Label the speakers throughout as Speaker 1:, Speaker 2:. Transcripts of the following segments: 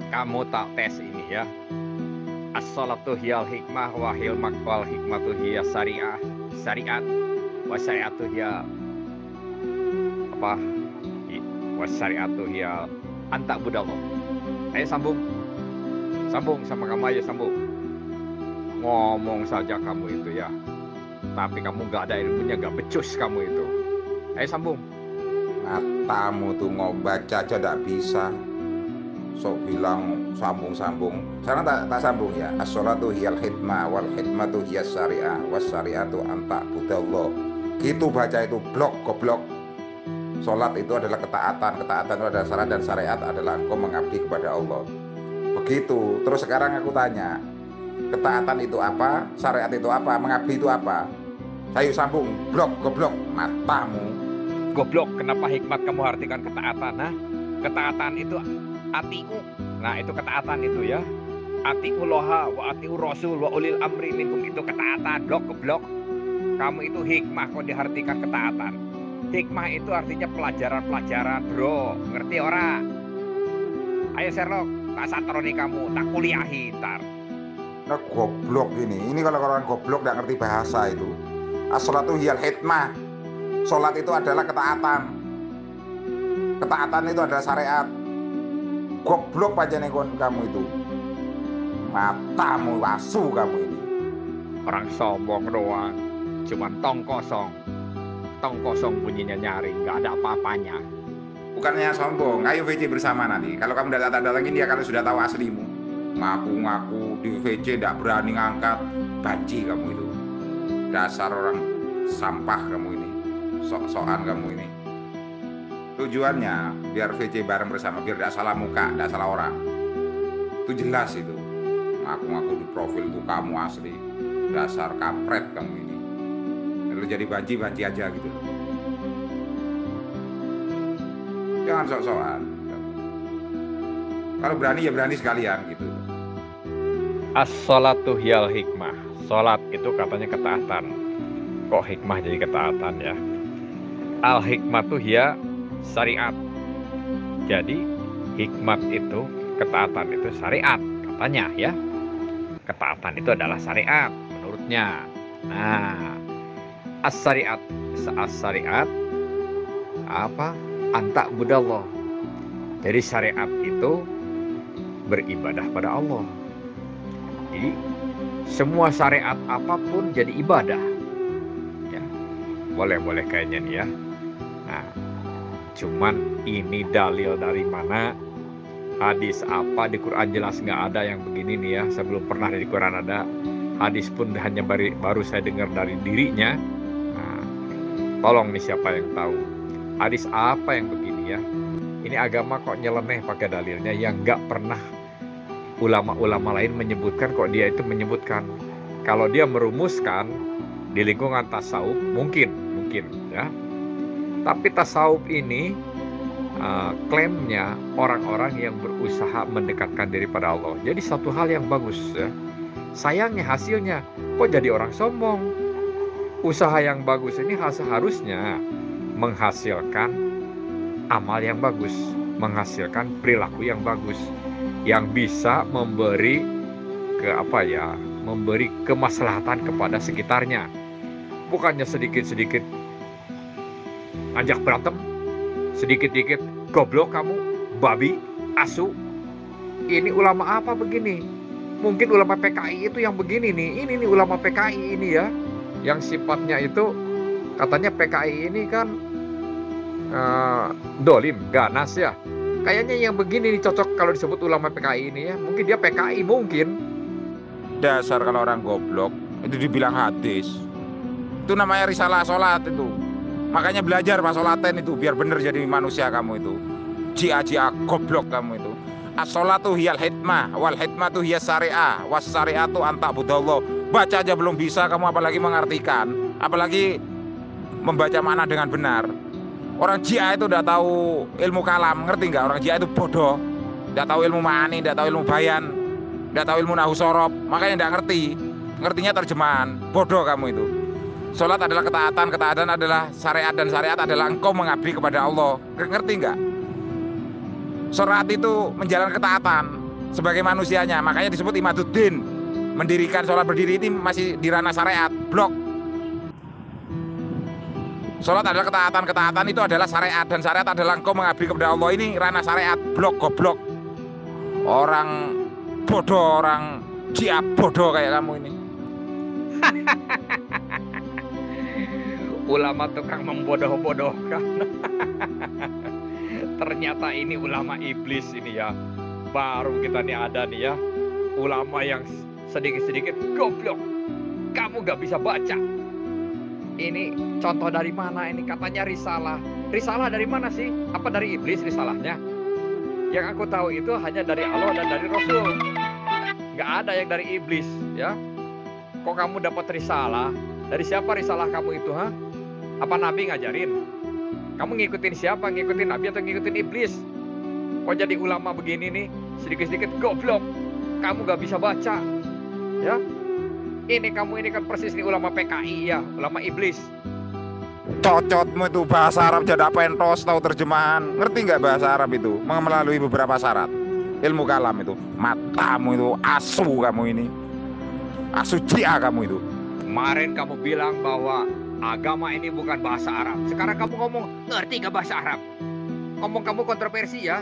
Speaker 1: Kamu tak tes ini ya. As-salatu hiyal hikmah wa wal hikmatu hiya syariat wa syariatu hiya apa? Wa syariatu hiya anta budallah. Ayo sambung. Sambung sama kamu aja sambung. Ngomong saja kamu itu ya. Tapi kamu gak ada ilmunya, gak becus kamu itu. Ayo sambung.
Speaker 2: Matamu tuh baca aja gak bisa. Sok bilang sambung-sambung. Sekarang tak sambung ya. As-sholatu hiyal hikmah wal hikmatu hiyas syariah was syariatu anta budallah. Gitu baca itu goblok. Sholat itu adalah ketaatan itu adalah syarat, dan syariat adalah engkau mengabdi kepada Allah. Begitu. Terus sekarang aku tanya, ketaatan itu apa? Syariat itu apa? Mengabdi itu apa? Ayo sambung. Goblok matamu.
Speaker 1: Goblok, kenapa hikmat kamu artikan ketaatan? Nah, ketaatan itu atiu. Nah, itu ketaatan itu ya. Atiu loha wa atiu rasul wa ulil amri minkum, itu ketaatan. Goblok. Kamu itu hikmah kok diartikan ketaatan. Hikmah itu artinya pelajaran-pelajaran, bro. Ngerti ora? Ayo Sherlock, tak satroni kamu, tak kuliahi ntar.
Speaker 2: Nah, goblok ini. Ini kalau orang goblok gak ngerti bahasa itu. As-sholatu hiyal hikmah. Sholat itu adalah ketaatan. Ketaatan itu adalah syariat. Goblok panjenengan kamu itu. Matamu asu kamu ini.
Speaker 1: Orang sombong doang. Cuman tong kosong bunyinya nyaring, nggak ada apa-apanya.
Speaker 2: Bukannya sombong, ayo VC bersama nanti. Kalau kamu udah datangin dia, kalau sudah tahu aslimu, ngaku-ngaku di VC tidak berani ngangkat, banci kamu itu. Dasar orang sampah kamu ini, sok-sokan kamu ini. Tujuannya biar VC bareng bersama, biar tidak salah muka, tidak salah orang. Itu jelas itu. Ngaku-ngaku di profil itu kamu asli. Dasar kampret kamu ini. Lalu jadi banci aja gitu. Jangan sok-sokan. Kalau berani ya berani sekalian gitu.
Speaker 1: As-sholatu hiyal hikmah. Sholat itu katanya ketaatan. Kok hikmah jadi ketaatan ya? Al-hikmatu hiya syariat. Jadi hikmat itu, ketaatan itu syariat katanya ya. Ketaatan itu adalah syariat menurutnya. Nah, as-syariat apa? Anta budallah. Jadi syariat itu beribadah pada Allah. Jadi semua syariat apapun jadi ibadah. Ya, boleh kayaknya nih ya. Nah, cuman ini dalil dari mana? Hadis apa di Quran jelas nggak ada yang begini nih ya. Saya belum pernah di Quran ada. Hadis pun hanya baru saya dengar dari dirinya. Nah, tolong nih siapa yang tahu. Hadis apa yang begini ya? Ini agama kok nyeleneh pakai dalilnya yang nggak pernah ulama-ulama lain menyebutkan, kok dia itu menyebutkan. Kalau dia merumuskan di lingkungan tasawuf mungkin ya. Tapi tasawuf ini klaimnya orang-orang yang berusaha mendekatkan diri pada Allah. Jadi satu hal yang bagus ya. Sayangnya hasilnya kok jadi orang sombong. Usaha yang bagus ini harusnya menghasilkan amal yang bagus, menghasilkan perilaku yang bagus, yang bisa memberi memberi kemaslahatan kepada sekitarnya. Bukannya sedikit-sedikit ajak berantem, sedikit-sedikit goblok kamu, babi, asu. Ini ulama apa begini? Mungkin ulama PKI itu yang begini nih. Ini nih ulama PKI ini ya, yang sifatnya itu katanya PKI ini kan dolim, ganas ya. Kayaknya yang begini nih cocok kalau disebut ulama PKI ini ya. Mungkin dia PKI mungkin.
Speaker 2: Dasar kalau orang goblok itu dibilang hadis. Itu namanya risalah sholat itu. Makanya belajar pas sholaten itu biar bener jadi manusia kamu itu. Jia goblok kamu itu. As-sholatu hiyal hikmah wal hikmatu hiyas syariah was syariatu anta budallah. Baca aja belum bisa kamu, apalagi mengartikan, apalagi membaca makna dengan benar. Orang Jia itu udah tahu ilmu kalam, ngerti nggak? Orang Jia itu bodoh, nggak tahu ilmu ma'ani, nggak tahu ilmu bayan, nggak tahu ilmu nahu sorob, makanya nggak ngerti. Ngertinya terjemahan, bodoh kamu itu. Sholat adalah ketaatan adalah syariat, dan syariat adalah engkau mengabdi kepada Allah. Ngerti nggak? Sholat itu menjalankan ketaatan sebagai manusianya, makanya disebut imaduddin. Mendirikan sholat berdiri ini masih di ranah syariat, blok. Sholat adalah ketaatan, ketaatan itu adalah syariat, dan syariat adalah engkau mengabdi kepada Allah. Ini ranah syariat, blok, goblok. Orang bodoh, orang jia bodoh kayak kamu ini.
Speaker 1: Ulama tukang membodoh-bodohkan. Ternyata ini ulama iblis ini ya. Baru kita nih ada nih ya, ulama yang sedikit-sedikit goblok. Kamu gak bisa baca. Ini contoh dari mana ini? Katanya risalah. Risalah dari mana sih? Apa dari iblis risalahnya? Yang aku tahu itu hanya dari Allah dan dari Rasul. Gak ada yang dari iblis ya. Kok kamu dapat risalah? Dari siapa risalah kamu itu, ha? Apa Nabi ngajarin? Kamu ngikutin siapa? Ngikutin Nabi atau ngikutin iblis? Kok jadi ulama begini nih? Sedikit-sedikit goblok. Kamu gak bisa baca. Ya? Ini kamu ini kan persis nih ulama PKI ya, ulama iblis.
Speaker 2: Cocotmu itu bahasa Arab jadi pentos, tahu terjemahan. Ngerti nggak bahasa Arab itu? Melalui beberapa syarat. Ilmu kalam itu. Matamu itu asu kamu ini. Asu jia kamu itu.
Speaker 1: Kemarin kamu bilang bahwa agama ini bukan bahasa Arab. Sekarang kamu ngomong ngerti gak bahasa Arab? Ngomong kamu kontroversi ya.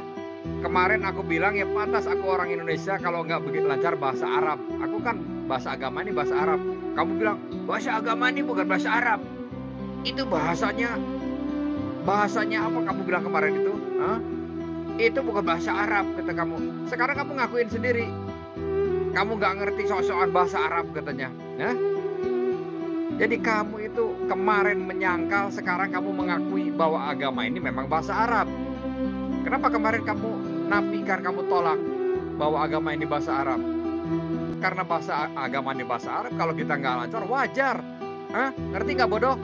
Speaker 1: Kemarin aku bilang ya pantas aku orang Indonesia kalau nggak begitu lancar bahasa Arab. Aku kan bahasa agama ini bahasa Arab. Kamu bilang bahasa agama ini bukan bahasa Arab. Itu bahasanya apa kamu bilang kemarin itu? Hah? Itu bukan bahasa Arab kata kamu. Sekarang kamu ngakuin sendiri. Kamu nggak ngerti soal bahasa Arab katanya. Hah? Jadi kamu itu kemarin menyangkal, sekarang kamu mengakui bahwa agama ini memang bahasa Arab. Kenapa kemarin kamu nafikan, kamu tolak bahwa agama ini bahasa Arab? Karena bahasa agama ini bahasa Arab, kalau kita nggak lancar wajar. Hah? Ngerti nggak bodoh?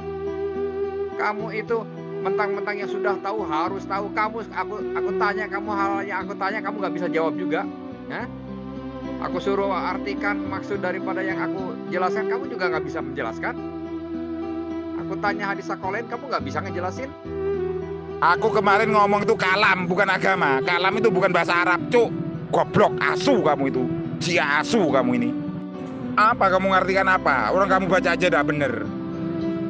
Speaker 1: Kamu itu mentang-mentang yang sudah tahu harus tahu. Aku tanya kamu hal yang aku tanya kamu nggak bisa jawab juga. Hah? Aku suruh artikan maksud daripada yang aku jelaskan, kamu juga nggak bisa menjelaskan. Aku tanya hadis sakolen, kamu nggak bisa ngejelasin.
Speaker 2: Aku kemarin ngomong itu kalam, bukan agama. Kalam itu bukan bahasa Arab, cuk. Goblok, asu kamu itu. Jia asu kamu ini. Apa kamu ngartikan apa? Orang kamu baca aja tidak bener.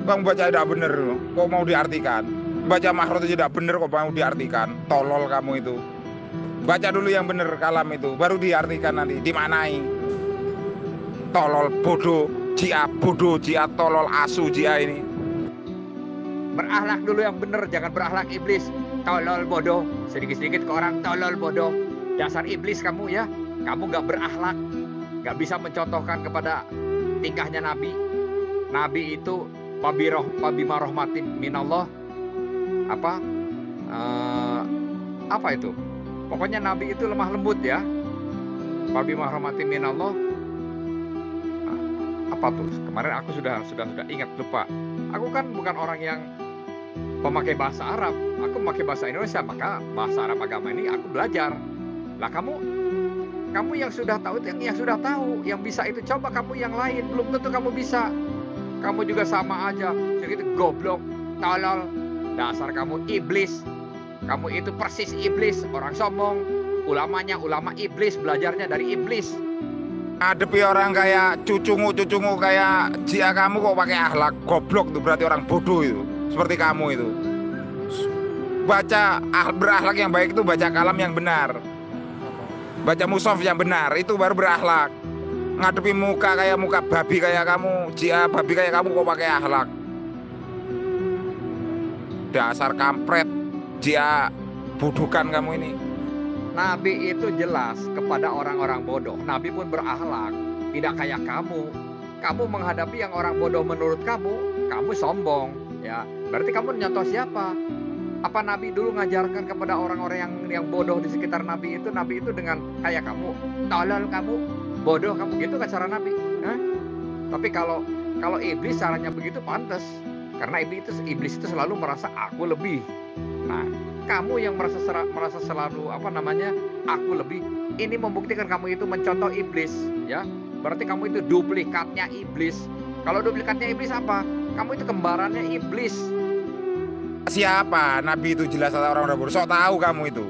Speaker 2: Kamu baca tidak bener, kok mau diartikan? Baca makhraj aja tidak bener, kok mau diartikan? Tolol kamu itu. Baca dulu yang bener kalam itu, baru diartikan nanti, dimaknai. Tolol, bodoh, jia, tolol, asu, jia ini.
Speaker 1: Berakhlak dulu yang bener, jangan berakhlak iblis. Tolol, bodoh, sedikit-sedikit ke orang tolol, bodoh. Dasar iblis kamu ya, kamu gak berakhlak, gak bisa mencontohkan kepada tingkahnya Nabi. Nabi itu pabima rahmatin minallah. Apa itu? Pokoknya Nabi itu lemah lembut ya. Pabima rahmatin minallah. Apa tuh? Kemarin aku sudah ingat, lupa. Aku kan bukan orang yang pemakai bahasa Arab. Aku memakai bahasa Indonesia, maka bahasa Arab agama ini aku belajar. Lah kamu yang sudah tahu itu yang sudah tahu, yang bisa itu coba kamu yang lain, belum tentu kamu bisa. Kamu juga sama aja, segitu goblok, tolol, dasar kamu iblis. Kamu itu persis iblis, orang sombong. Ulamanya ulama iblis, belajarnya dari iblis.
Speaker 2: Ngadepi orang kayak cucumu kayak jia kamu kok pakai akhlak goblok tuh, berarti orang bodoh itu. Seperti kamu itu. Baca berakhlak yang baik itu baca kalam yang benar. Baca mushaf yang benar, itu baru berakhlak. Ngadepi muka kayak muka babi kayak kamu, jia babi kayak kamu kok pakai akhlak. Dasar kampret, jia budukan kamu ini.
Speaker 1: Nabi itu jelas kepada orang-orang bodoh. Nabi pun berakhlak, tidak kayak kamu. Kamu menghadapi yang orang bodoh menurut kamu sombong. Ya, berarti kamu nyontoh siapa? Apa Nabi dulu ngajarkan kepada orang-orang yang bodoh di sekitar Nabi itu dengan kayak kamu, tolol kamu, bodoh kamu, gitu kan cara Nabi? Hah? Tapi kalau iblis caranya begitu pantas, karena iblis itu selalu merasa aku lebih. Nah, kamu yang merasa selalu aku lebih, ini membuktikan kamu itu mencontoh iblis, ya. Berarti kamu itu duplikatnya iblis. Kalau duplikatnya iblis apa? Kamu itu kembarannya iblis.
Speaker 2: Siapa? Nabi itu jelas orang bodoh. Sok tahu kamu itu.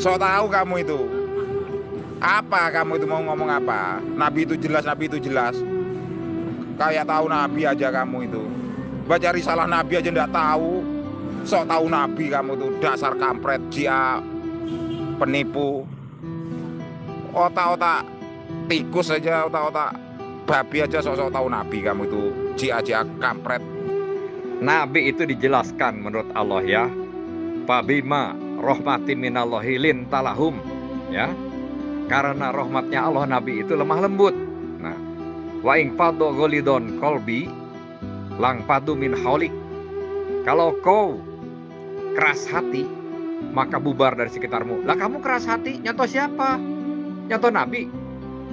Speaker 2: Sok tahu kamu itu. Apa kamu itu mau ngomong apa? Nabi itu jelas, Nabi itu jelas. Kayak tahu Nabi aja kamu itu. Baca risalah Nabi aja ndak tahu. Sok tahu Nabi kamu tuh, dasar kampret, jia, penipu. Otak-otak tikus aja, otak-otak babi aja sok-sok tahu Nabi kamu itu, jia-jia kampret.
Speaker 1: Nabi itu dijelaskan menurut Allah ya. Fabima rahmatin minallahi lintalahum, ya. Karena rahmatnya Allah, Nabi itu lemah lembut. Nah, wa ing fadu ghalidon qalbi lang padu min haulik. Kalau kau keras hati, maka bubar dari sekitarmu. Lah kamu keras hati, nyontoh siapa? Nyontoh Nabi.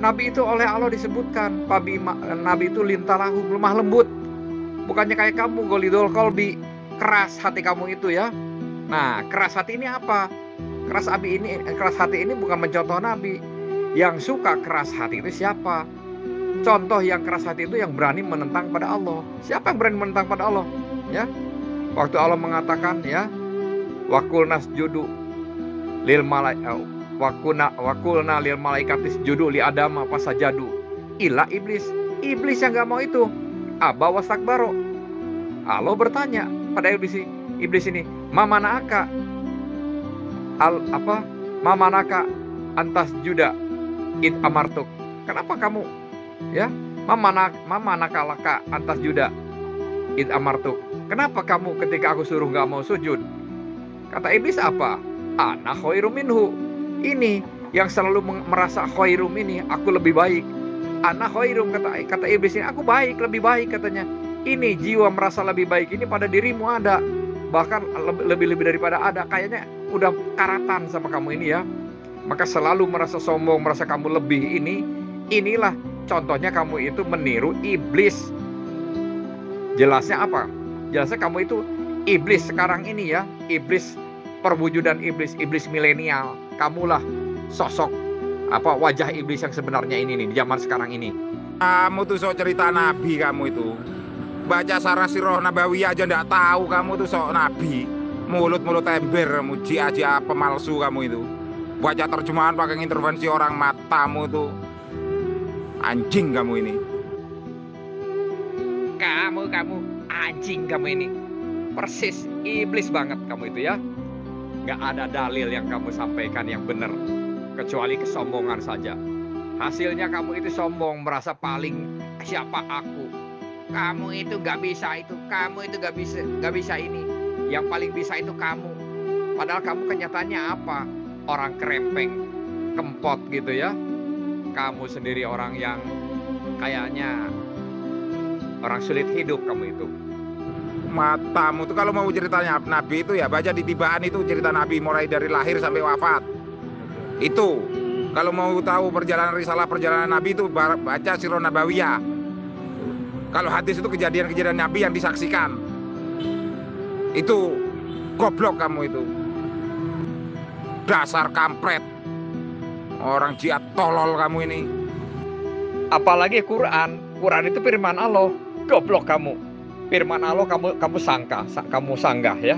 Speaker 1: Nabi itu oleh Allah disebutkan, Nabi itu lintalahum, lemah lembut. Bukannya kayak kamu, golidol kolbi, keras hati kamu itu ya. Nah, keras hati ini apa? Keras hati ini bukan mencontoh Nabi. Yang suka keras hati itu siapa? Contoh yang keras hati itu yang berani menentang pada Allah. Siapa yang berani menentang pada Allah? Ya. Waktu Allah mengatakan ya, wakulnas judu lil wakulna lil malaikatis judu li adama pasajadu illa iblis. Iblis yang gak mau itu. Aba wastakbaro. Allah bertanya pada iblis ini, mamanaka mamanaka antas juda id amartuk. Kenapa kamu ya mamanaka laka antas juda id amartuk? Kenapa kamu ketika aku suruh gak mau sujud? Kata iblis apa? Ana khairum minhu. Ini yang selalu merasa khairum ini, aku lebih baik. Ana khairum, kata iblis ini, aku baik, lebih baik katanya. Ini jiwa merasa lebih baik ini pada dirimu ada. Bahkan lebih daripada ada. Kayaknya udah karatan sama kamu ini ya. Maka selalu merasa sombong, merasa kamu lebih ini. Inilah contohnya kamu itu meniru iblis. Jelasnya apa? Jelasnya kamu itu iblis sekarang ini ya. Iblis perwujudan iblis milenial. Kamulah sosok wajah iblis yang sebenarnya ini nih di zaman sekarang ini.
Speaker 2: Kamu tuh sok cerita Nabi kamu itu. Baca Sarah Sirah Nabawiyah aja ndak tahu kamu tuh sok Nabi. Mulut-mulut ember, jia-jia pemalsu kamu itu. Baca terjemahan pakai intervensi orang, matamu tuh. Anjing kamu ini.
Speaker 1: Kamu anjing kamu ini. Persis iblis banget kamu itu ya. Gak ada dalil yang kamu sampaikan yang benar, kecuali kesombongan saja. Hasilnya kamu itu sombong, merasa paling siapa aku. Kamu itu gak bisa itu, kamu itu gak bisa ini. Yang paling bisa itu kamu. Padahal kamu kenyataannya apa? Orang kerempeng, kempot gitu ya. Kamu sendiri orang yang kayaknya orang sulit hidup kamu itu.
Speaker 2: Matamu tuh kalau mau ceritanya Nabi itu ya baca di Tibaan itu cerita Nabi mulai dari lahir sampai wafat. Itu kalau mau tahu perjalanan Nabi itu baca Sirah Nabawiyah. Kalau hadis itu kejadian-kejadian Nabi yang disaksikan. Itu goblok kamu itu. Dasar kampret. Orang jihad tolol kamu ini.
Speaker 1: Apalagi Quran itu firman Allah. Goblok kamu. Firman Allah kamu sanggah ya.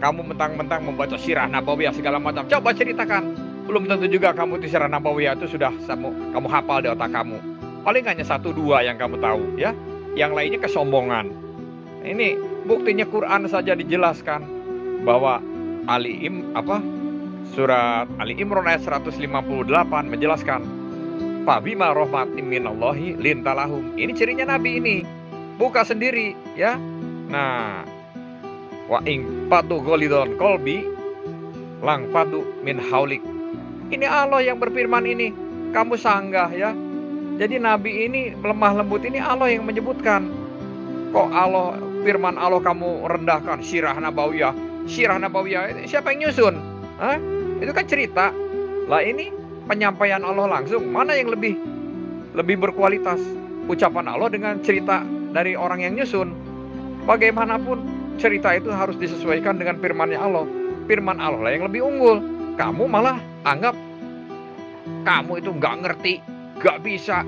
Speaker 1: Kamu mentang-mentang membaca Sirah Nabawiyah segala macam. Coba ceritakan. Belum tentu juga kamu di Sirah Nabawiyah itu sudah kamu hafal di otak kamu. Paling hanya 1-2 yang kamu tahu ya. Yang lainnya kesombongan. Ini buktinya Quran saja dijelaskan bahwa Surat Ali Imran ayat 158 menjelaskan Fabima rahmatin minallahi lintalahum. Ini cirinya Nabi ini. Buka sendiri ya. Nah, wa ing patu golidon kolbi lang padu min haulik. Ini Allah yang berfirman ini. Kamu sanggah ya. Jadi Nabi ini lemah lembut ini Allah yang menyebutkan. Kok Allah firman Allah kamu rendahkan? Sirah Nabawiyah siapa yang nyusun? Hah? Itu kan cerita. Lah ini penyampaian Allah langsung. Mana yang lebih berkualitas? Ucapan Allah dengan cerita dari orang yang nyusun. Bagaimanapun cerita itu harus disesuaikan dengan firman-Nya Allah. Firman Allah lah yang lebih unggul. Kamu malah anggap kamu itu nggak ngerti, nggak bisa.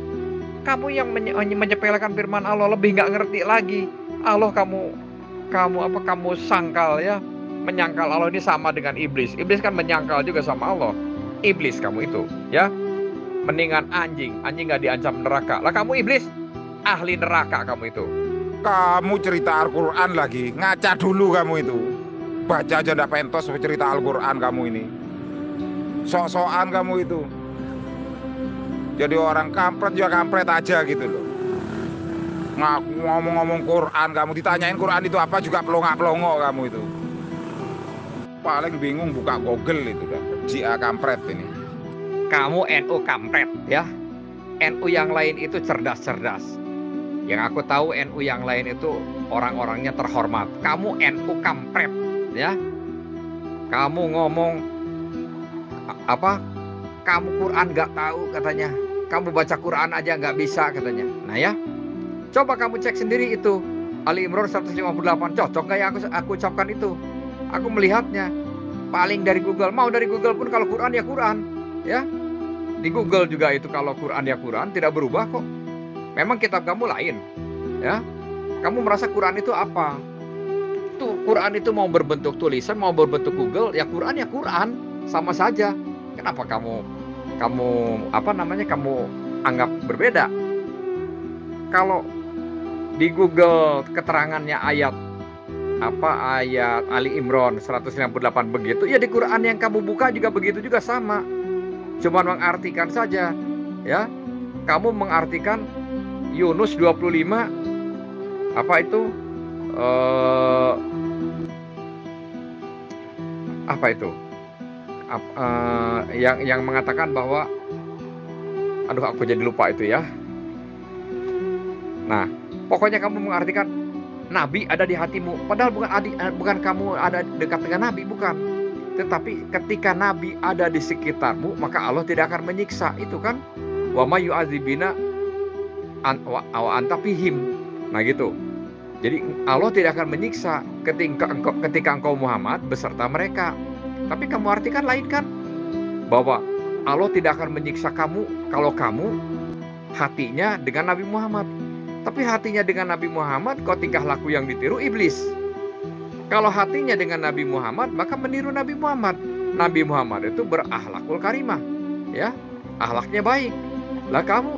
Speaker 1: Kamu yang menyepelekan firman Allah, lebih nggak ngerti lagi. Allah kamu sangkal ya. menyangkal Allah ini sama dengan iblis. Iblis kan menyangkal juga sama Allah. Iblis kamu itu, ya. Mendingan anjing nggak diancam neraka. Lah kamu iblis, ahli neraka kamu itu.
Speaker 2: Kamu cerita Al-Quran lagi, ngaca dulu kamu itu. Baca aja ndak pentos cerita Al-Quran kamu ini. Sok-sokan kamu itu. Jadi orang kampret juga kampret aja gitu loh. Ngaku ngomong-ngomong Quran, kamu ditanyain Quran itu apa juga pelongo-pelongo kamu itu. Paling bingung buka Google itu kan. Jia kampret ini.
Speaker 1: Kamu NU kampret ya. NU yang lain itu cerdas-cerdas. Yang aku tahu NU yang lain itu orang-orangnya terhormat. Kamu NU kampret ya. Kamu ngomong apa? Kamu Quran nggak tahu katanya. Kamu baca Quran aja nggak bisa katanya. Nah ya, coba kamu cek sendiri itu. Ali Imran 158 cocok nggak ya aku ucapkan itu? Aku melihatnya. Paling dari Google, mau dari Google pun kalau Quran ya Quran, ya. Di Google juga itu kalau Quran ya Quran, tidak berubah kok. Memang kitab kamu lain, ya. Kamu merasa Quran itu apa? Tuh Quran itu mau berbentuk tulisan, mau berbentuk Google, ya Quran, sama saja. Kenapa kamu apa namanya? Kamu anggap berbeda? Kalau di Google keterangannya ayat Ali Imran 158 begitu, ya di Quran yang kamu buka juga begitu juga sama. Cuman mengartikan saja, ya. Kamu mengartikan Yunus 25 apa itu? Apa itu? Yang mengatakan bahwa aku jadi lupa itu ya. Nah, pokoknya kamu mengartikan Nabi ada di hatimu, padahal bukan kamu ada dekat dengan Nabi, bukan. Tetapi ketika Nabi ada di sekitarmu, maka Allah tidak akan menyiksa, itu kan. Wa may yu'adzibina wa anta fihim. Nah gitu. Jadi Allah tidak akan menyiksa ketika engkau Muhammad beserta mereka. Tapi kamu artikan lain kan, bahwa Allah tidak akan menyiksa kamu kalau kamu hatinya dengan Nabi Muhammad. Tapi hatinya dengan Nabi Muhammad, kok tingkah laku yang ditiru iblis. Kalau hatinya dengan Nabi Muhammad, maka meniru Nabi Muhammad. Nabi Muhammad itu berakhlakul karimah, ya, akhlaknya baik. Lah kamu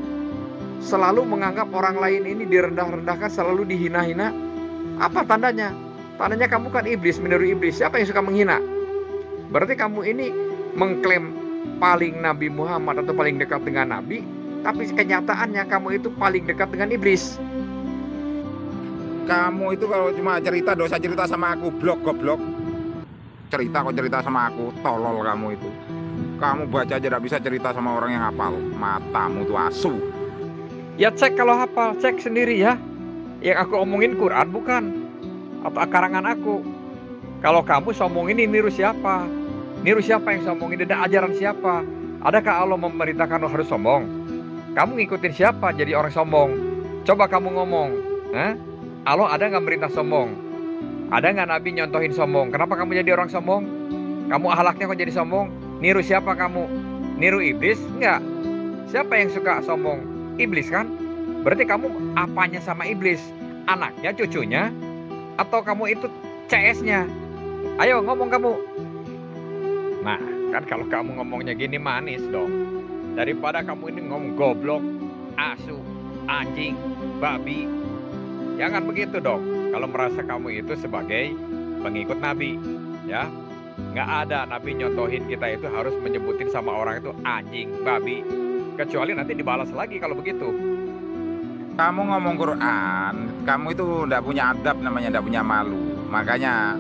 Speaker 1: selalu menganggap orang lain ini direndah-rendahkan, selalu dihina-hina. Apa tandanya? Tandanya kamu kan iblis, meniru iblis. Siapa yang suka menghina? Berarti kamu ini mengklaim paling Nabi Muhammad atau paling dekat dengan Nabi, tapi kenyataannya kamu itu paling dekat dengan iblis.
Speaker 2: Kamu itu kalau cuma cerita, dosa cerita sama aku, goblok. Cerita sama aku, tolol kamu itu. Kamu baca aja tidak bisa cerita sama orang yang hafal. Matamu tuh asu.
Speaker 1: Ya cek kalau hafal, cek sendiri ya. Yang aku omongin Quran bukan, atau karangan aku. Kalau kamu sombong ini niru siapa? Niru siapa yang sombong ini? Dan ajaran siapa? Adakah Allah memerintahkan lo harus sombong? Kamu ngikutin siapa jadi orang sombong? Coba kamu ngomong, Allah ada nggak merintah sombong? Ada nggak Nabi nyontohin sombong? Kenapa kamu jadi orang sombong? Kamu akhlaknya kok jadi sombong? Niru siapa kamu? Niru iblis? Enggak. Siapa yang suka sombong? Iblis kan? Berarti kamu apanya sama iblis? Anaknya, cucunya? Atau kamu itu CS-nya? Ayo ngomong kamu. Nah, kan kalau kamu ngomongnya gini manis dong. Daripada kamu ini ngomong goblok, asu, anjing, babi. Jangan begitu dong. Kalau merasa kamu itu sebagai pengikut Nabi, ya. Nggak ada Nabi nyontohin kita itu harus menyebutin sama orang itu anjing, babi. Kecuali nanti dibalas lagi kalau begitu.
Speaker 2: Kamu ngomong Quran, kamu itu nggak punya adab, namanya nggak punya malu. Makanya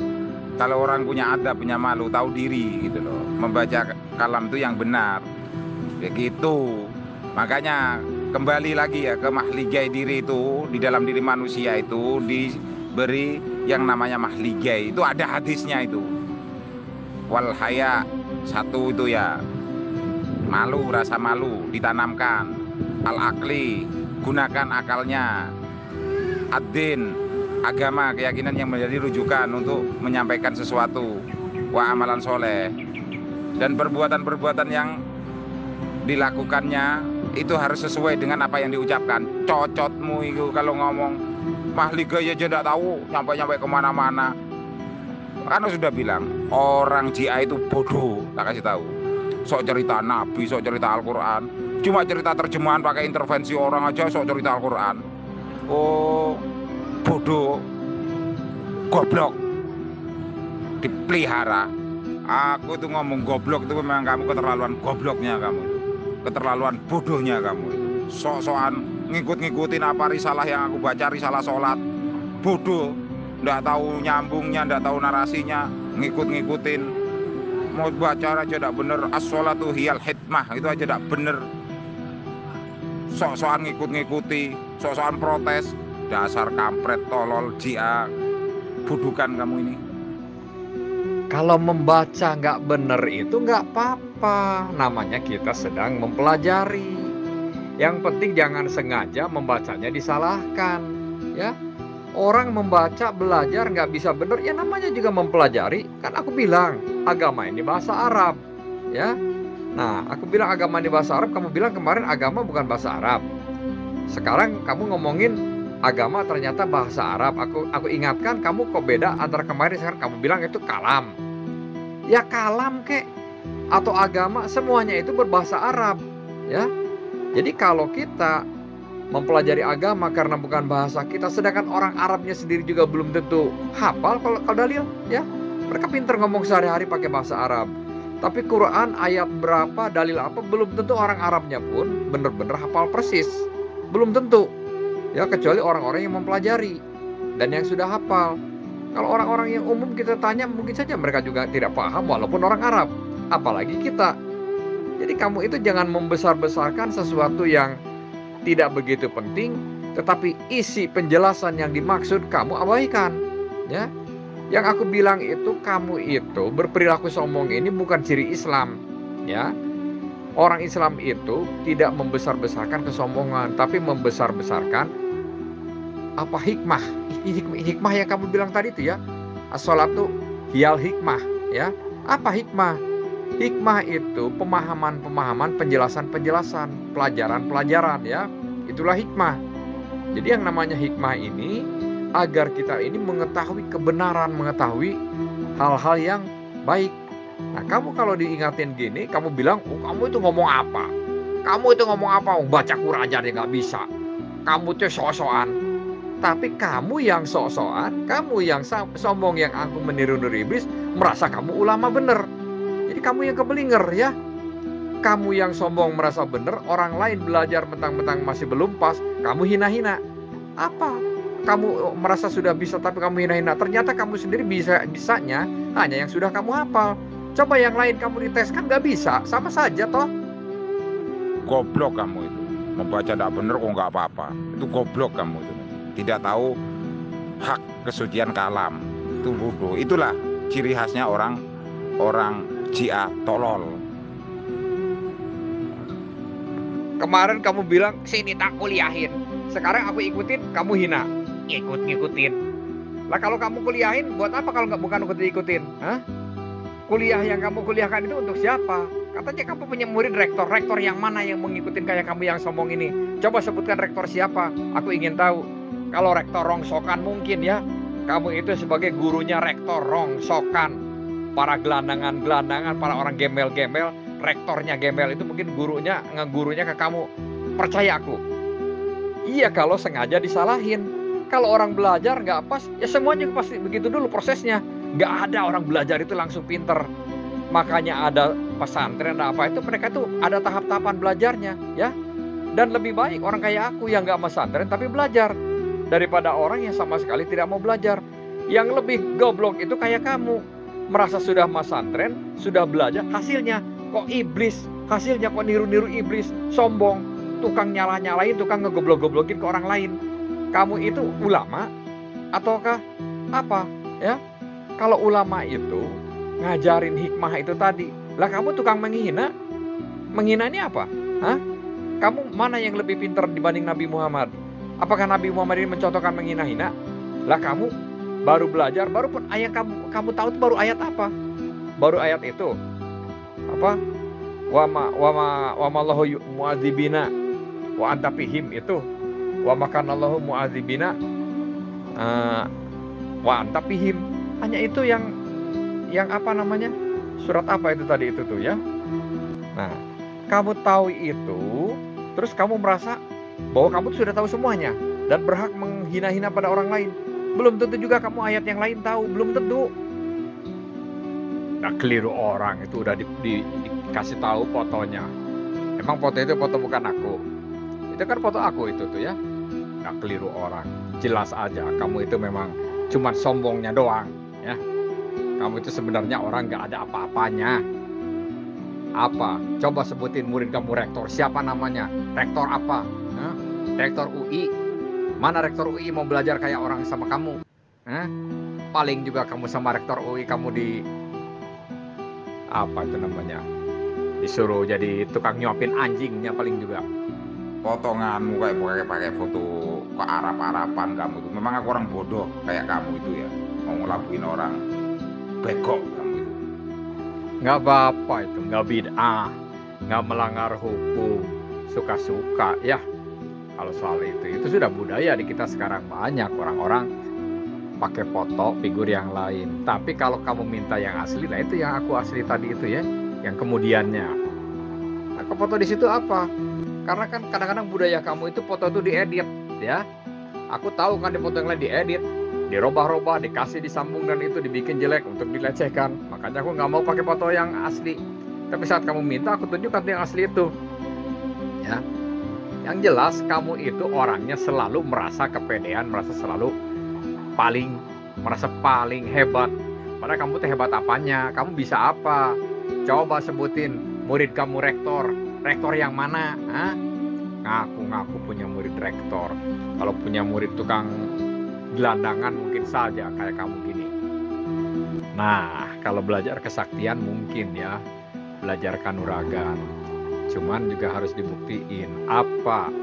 Speaker 2: kalau orang punya adab, punya malu, tahu diri gitu loh. Membaca kalam itu yang benar. Begitu. Makanya kembali lagi ya ke mahligai diri itu, di dalam diri manusia itu diberi yang namanya mahligai. Itu ada hadisnya itu. Wal haya, satu itu ya. Malu, rasa malu ditanamkan. Al akli, gunakan akalnya. Ad-din, agama, keyakinan yang menjadi rujukan untuk menyampaikan sesuatu. Wa amalan soleh. Dan perbuatan-perbuatan yang dilakukannya itu harus sesuai dengan apa yang diucapkan. Cocotmu itu kalau ngomong mahligai aja tidak tahu, nyampe-nyampe kemana-mana. Karena sudah bilang orang JA itu bodoh, tak kasih tahu. Sok cerita Nabi, sok cerita Al-Quran, cuma cerita terjemahan pakai intervensi orang aja, sok cerita Al-Quran. Oh, bodoh, goblok, dipelihara. Aku tuh ngomong goblok itu memang kamu keterlaluan gobloknya kamu itu, keterlaluan bodohnya kamu itu. Sok-sokan ngikut-ngikutin apa risalah yang aku baca, risalah sholat, bodoh. Nggak tahu nyambungnya, nggak tahu narasinya, ngikut-ngikutin. Mau baca aja nggak bener, as-sholatu hiyal hikmah, itu aja nggak bener. Sok-sokan ngikut-ngikuti, sok-sokan protes. Dasar kampret, tolol, jia, budukan kamu ini.
Speaker 1: Kalau membaca nggak bener itu nggak apa-apa, namanya kita sedang mempelajari. Yang penting jangan sengaja membacanya disalahkan, ya. Orang membaca, belajar nggak bisa bener, ya namanya juga mempelajari. Kan aku bilang, agama ini bahasa Arab, ya. Nah, aku bilang agama ini bahasa Arab, kamu bilang kemarin agama bukan bahasa Arab. Sekarang kamu ngomongin agama ternyata bahasa Arab. Aku ingatkan kamu kok beda antara kemarin sekarang kamu bilang itu kalam. Ya kalam kek atau agama semuanya itu berbahasa Arab, ya. Jadi kalau kita mempelajari agama karena bukan bahasa kita, sedangkan orang Arabnya sendiri juga belum tentu hafal kalau dalil, ya. Mereka pintar ngomong sehari-hari pakai bahasa Arab. Tapi Quran ayat berapa, dalil apa, belum tentu orang Arabnya pun benar-benar hafal persis. Belum tentu. Ya, kecuali orang-orang yang mempelajari dan yang sudah hafal. Kalau orang-orang yang umum kita tanya, mungkin saja mereka juga tidak paham walaupun orang Arab. Apalagi kita. Jadi kamu itu jangan membesar-besarkan sesuatu yang tidak begitu penting, tetapi isi penjelasan yang dimaksud kamu abaikan, ya. Yang aku bilang itu kamu itu berperilaku sombong ini bukan ciri Islam, ya. Orang Islam itu tidak membesar-besarkan kesombongan, tapi membesar-besarkan apa hikmah. Hikmah yang kamu bilang tadi itu, ya. As-sholatu hiyal hikmah, ya. Apa hikmah? Hikmah itu pemahaman-pemahaman, penjelasan-penjelasan, pelajaran-pelajaran, ya. Itulah hikmah. Jadi yang namanya hikmah ini agar kita ini mengetahui kebenaran, mengetahui hal-hal yang baik. Nah, kamu kalau diingatin gini, kamu bilang, "Oh, kamu itu ngomong apa? Kamu itu ngomong apa? Baca Quran aja dia nggak bisa. Kamu tuh sok-sokan." Tapi kamu yang sok-sokan, kamu yang sombong, yang angkuh meniru-niru iblis, merasa kamu ulama bener. Jadi kamu yang kebelinger, ya. Kamu yang sombong merasa benar, orang lain belajar mentang-mentang masih belum pas, kamu hina-hina. Apa? Kamu merasa sudah bisa tapi kamu hina-hina. Ternyata kamu sendiri bisanya hanya yang sudah kamu hafal. Coba yang lain kamu dites, kan nggak bisa, sama saja toh.
Speaker 2: Goblok kamu itu. Membaca tidak benar kok nggak apa-apa. Itu goblok kamu itu. Tidak tahu hak kesucian kalam. Itu bodoh. Itulah ciri khasnya orang jia, tolol.
Speaker 1: Kemarin kamu bilang, sini tak kuliahin. Sekarang aku ikutin, kamu hina. Ngikutin. Lah kalau kamu kuliahin, buat apa kalau bukan ikutin? Hah? Kuliah yang kamu kuliahkan itu untuk siapa? Katanya kamu punya murid rektor. Rektor yang mana yang mengikuti kayak kamu yang sombong ini? Coba sebutkan rektor siapa? Aku ingin tahu. Kalau rektor rongsokan mungkin, ya. Kamu itu sebagai gurunya rektor rongsokan. Para gelandangan-gelandangan, para orang gembel-gembel, rektornya gembel itu mungkin ngegurunya ke kamu. Percaya aku. Iya, kalau sengaja disalahin. Kalau orang belajar nggak pas, ya semuanya pasti begitu dulu prosesnya. Nggak ada orang belajar itu langsung pinter. Makanya ada pesantren, ada apa itu, mereka tuh ada tahap-tahapan belajarnya, ya. Dan lebih baik orang kayak aku yang nggak pesantren tapi belajar, daripada orang yang sama sekali tidak mau belajar. Yang lebih goblok itu kayak kamu. Merasa sudah pesantren, sudah belajar, hasilnya kok iblis, hasilnya kok niru-niru iblis, sombong, tukang nyalah-nyalahin, tukang ngegoblok-goblokin ke orang lain. Kamu itu ulama ataukah apa, ya? Kalau ulama itu ngajarin hikmah itu tadi, lah kamu tukang menghina. Menghina ini apa? Hah? Kamu mana yang lebih pintar dibanding Nabi Muhammad? Apakah Nabi Muhammad ini mencontohkan menghina-hina? Lah kamu baru belajar, baru pun ayat kamu tahu itu baru ayat apa? Baru ayat itu apa? Wa ma Allahu mu'adzibina wa anta fihim, itu. Wa makan Allahu mu'adzibina wa anta fihim. Hanya itu yang yang apa namanya? Surat apa itu tadi itu tuh ya? Nah, kamu tahu itu, terus kamu merasa bahwa kamu tuh sudah tahu semuanya dan berhak menghina-hina pada orang lain. Belum tentu juga kamu ayat yang lain tahu, belum tentu. Nah, keliru orang itu udah dikasih tahu fotonya. Emang foto itu foto bukan aku. Itu kan foto aku itu tuh ya. Nah, keliru orang. Jelas aja kamu itu memang cuma sombongnya doang ya. Kamu itu sebenarnya orang nggak ada apa-apanya. Apa? Coba sebutin murid kamu rektor. Siapa namanya? Rektor apa? Hah? Rektor UI. Mana rektor UI mau belajar kayak orang sama kamu? Hah? Paling juga kamu sama rektor UI kamu apa itu namanya? Disuruh jadi tukang nyuapin anjingnya paling juga.
Speaker 2: Potonganmu kayak pakai foto ke Arab-Araban kamu itu. Memang aku orang bodoh kayak kamu itu ya. Mau ngelabuin orang bego kamu itu.
Speaker 1: Nggak apa-apa itu, nggak bid'ah, nggak melanggar hukum, suka-suka ya. Kalau soal itu sudah budaya di kita sekarang, banyak orang-orang pakai foto figur yang lain. Tapi kalau kamu minta yang asli, nah itu yang aku asli tadi itu ya, yang kemudiannya. Nah, foto di situ apa? Karena kan kadang-kadang budaya kamu itu foto itu diedit ya. Aku tahu kan di foto yang lain diedit, dirobah-robah, dikasih disambung dan itu dibikin jelek untuk dilecehkan. Makanya aku nggak mau pakai foto yang asli. Tapi saat kamu minta, aku tunjukkan yang asli itu. Ya, yang jelas kamu itu orangnya selalu merasa kepedean, merasa paling hebat. Padahal kamu tuh hebat apanya? Kamu bisa apa? Coba sebutin murid kamu rektor. Rektor yang mana? Hah? Ngaku-ngaku punya murid rektor. Kalau punya murid tukang gelandangan mungkin saja kayak kamu gini. Nah, kalau belajar kesaktian mungkin ya, belajar kanuragan. Cuman juga harus dibuktiin apa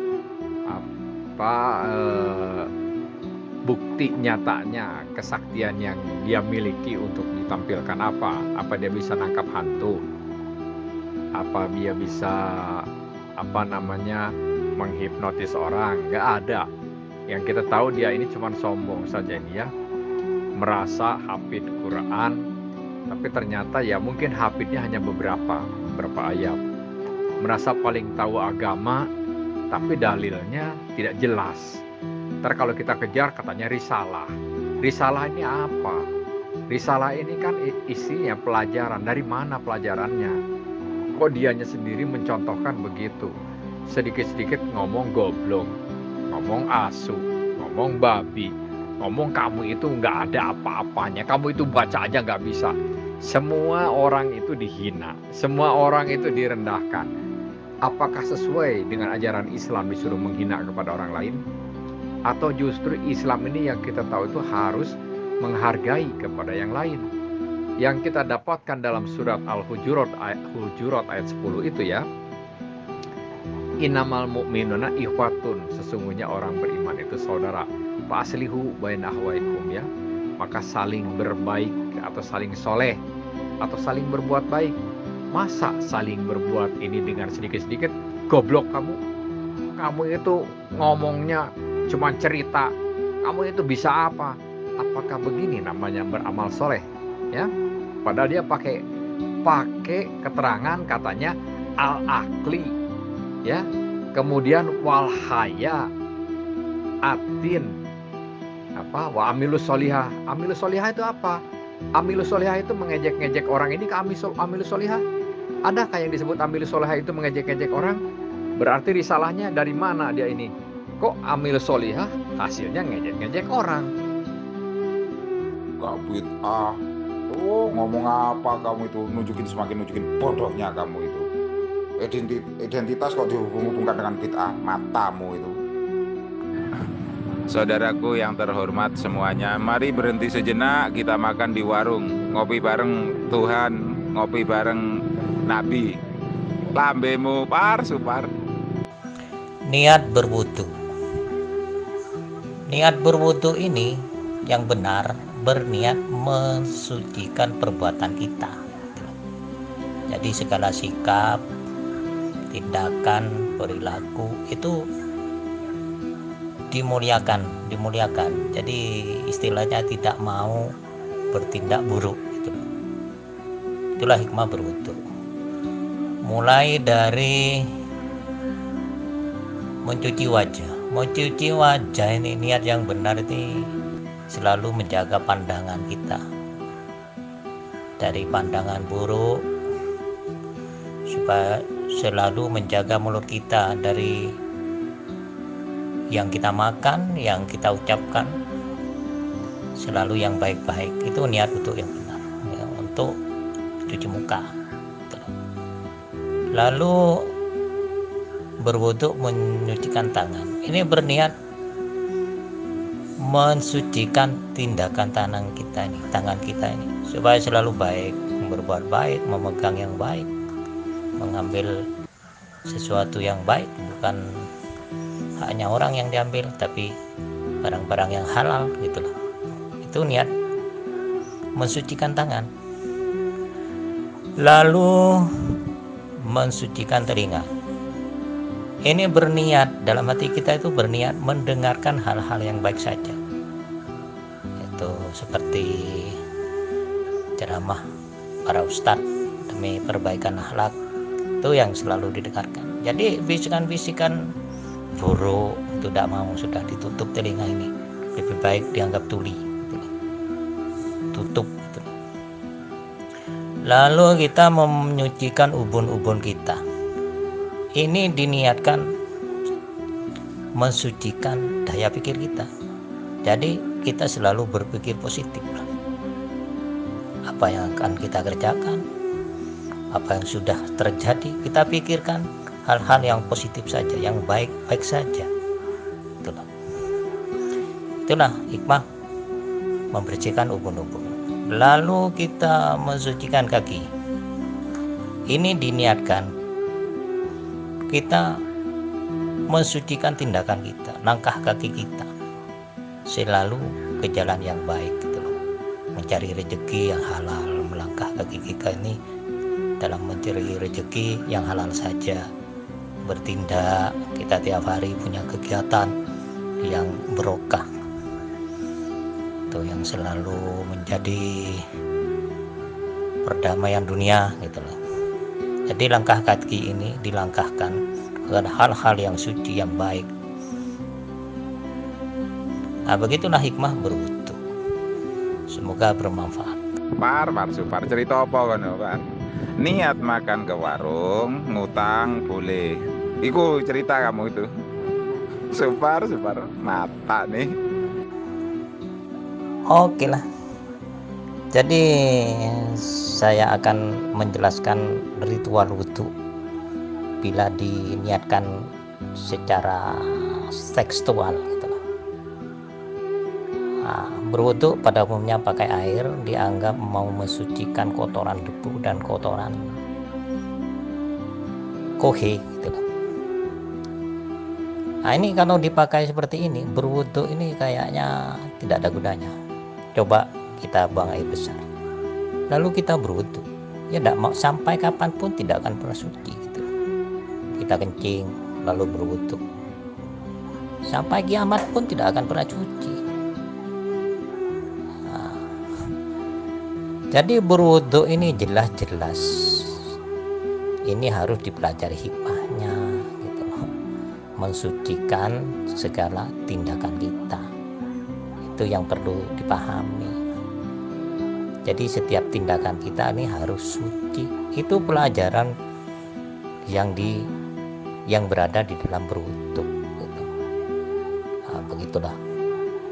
Speaker 1: bukti nyatanya kesaktian yang dia miliki untuk ditampilkan apa dia bisa nangkap hantu, apa dia bisa menghipnotis orang. Nggak ada. Yang kita tahu dia ini cuma sombong saja dia merasa hafid Quran, tapi ternyata ya mungkin hafidnya hanya beberapa ayat. Merasa paling tahu agama, tapi dalilnya tidak jelas. Ntar kalau kita kejar katanya risalah. Risalah ini apa? Risalah ini kan isinya pelajaran. Dari mana pelajarannya? Kok dianya sendiri mencontohkan begitu? Sedikit-sedikit ngomong goblok, ngomong asu, ngomong babi, ngomong kamu itu nggak ada apa-apanya, kamu itu baca aja nggak bisa. Semua orang itu dihina, semua orang itu direndahkan. Apakah sesuai dengan ajaran Islam disuruh menghina kepada orang lain? Atau justru Islam ini yang kita tahu itu harus menghargai kepada yang lain? Yang kita dapatkan dalam surat Al-Hujurat ayat 10 itu ya, innamal mu'minuna ikhwatun, sesungguhnya orang beriman itu saudara. Fa'aslihu baina akhwaikum ya. Maka saling berbaik atau saling soleh atau saling berbuat baik. Masa saling berbuat ini dengan sedikit-sedikit? Goblok kamu. Kamu itu ngomongnya cuma cerita. Kamu itu bisa apa? Apakah begini namanya beramal soleh? Ya. Padahal dia pakai keterangan katanya al-akli. Ya. Kemudian walhaya atin wa amilus solihah. Amilus solihah itu apa? Amilus solihah itu mengejek-ngejek orang. Ini ke amilus solihah? Adakah yang disebut amilus solihah itu mengejek-ngejek orang? Berarti risalahnya dari mana dia ini? Kok amilus solihah hasilnya ngejek-ngejek orang?
Speaker 2: Gak bid'ah. Ngomong apa kamu itu? Semakin nunjukin bodohnya kamu itu. Identitas kok dihubung-hubungkan dengan bid'ah, matamu itu. Saudaraku yang terhormat semuanya, mari berhenti sejenak, kita makan di warung, ngopi bareng Tuhan, ngopi bareng Nabi. Lambemu supar.
Speaker 3: Niat berwudu. Niat berwudu ini yang benar berniat mensucikan perbuatan kita. Jadi segala sikap, tindakan, perilaku itu dimuliakan. Jadi istilahnya tidak mau bertindak buruk gitu. Itulah hikmah berwudu. Mulai dari mencuci wajah ini, niat yang benar ini selalu menjaga pandangan kita dari pandangan buruk, supaya selalu menjaga mulut kita dari yang kita makan, yang kita ucapkan, selalu yang baik-baik. Itu niat wudu yang benar ya, untuk cuci muka. Lalu berwudu menyucikan tangan. Ini berniat mensucikan tindakan tangan kita ini supaya selalu baik, berbuat baik, memegang yang baik, mengambil sesuatu yang baik, bukan hanya orang yang diambil, tapi barang-barang yang halal gitu loh. Itu niat mensucikan tangan. Lalu mensucikan telinga. Ini berniat, dalam hati kita itu berniat mendengarkan hal-hal yang baik saja. Itu seperti ceramah para ustadz demi perbaikan akhlak, itu yang selalu didengarkan. Jadi bisikan-bisikan buruk itu tidak mau, sudah ditutup telinga ini. Lebih baik dianggap tuli, tutup. Lalu kita menyucikan ubun-ubun kita. Ini diniatkan mensucikan daya pikir kita. Jadi kita selalu berpikir positif. Apa yang akan kita kerjakan, apa yang sudah terjadi, kita pikirkan hal-hal yang positif saja, yang baik-baik saja. Itulah hikmah membersihkan ubun-ubun. Lalu kita mensucikan kaki. Ini diniatkan kita mensucikan tindakan kita, langkah kaki kita selalu ke jalan yang baik gitu loh. Mencari rezeki yang halal, melangkah kaki kita ini dalam mencari rezeki yang halal saja. Bertindak, kita tiap hari punya kegiatan yang berokah, itu yang selalu menjadi perdamaian dunia gitu loh. Jadi langkah kaki ini dilangkahkan ke hal-hal yang suci, yang baik. Nah, begitulah hikmah berwudu. Semoga bermanfaat.
Speaker 2: Supar cerita apa kono, Pak? Niat makan ke warung, ngutang boleh. Iku cerita kamu itu. Supar mata nih.
Speaker 3: Oke lah. Jadi saya akan menjelaskan ritual wudu bila diniatkan secara tekstual gitu loh. Nah, berwudu pada umumnya pakai air dianggap mau mensucikan kotoran debu dan kotoran kohe gitu loh. Nah, ini kalau dipakai seperti ini, berwudu ini kayaknya tidak ada gunanya. Coba kita buang air besar, lalu kita berwudu, ya tidak mau, sampai kapanpun tidak akan pernah suci gitu. Kita kencing lalu berwudu, sampai kiamat pun tidak akan pernah suci. Nah, jadi berwudu ini jelas-jelas ini harus dipelajari hikmahnya gitu loh. Mensucikan segala tindakan kita, itu yang perlu dipahami. Jadi setiap tindakan kita ini harus suci. Itu pelajaran yang berada di dalam berwudu gitu. Nah, begitulah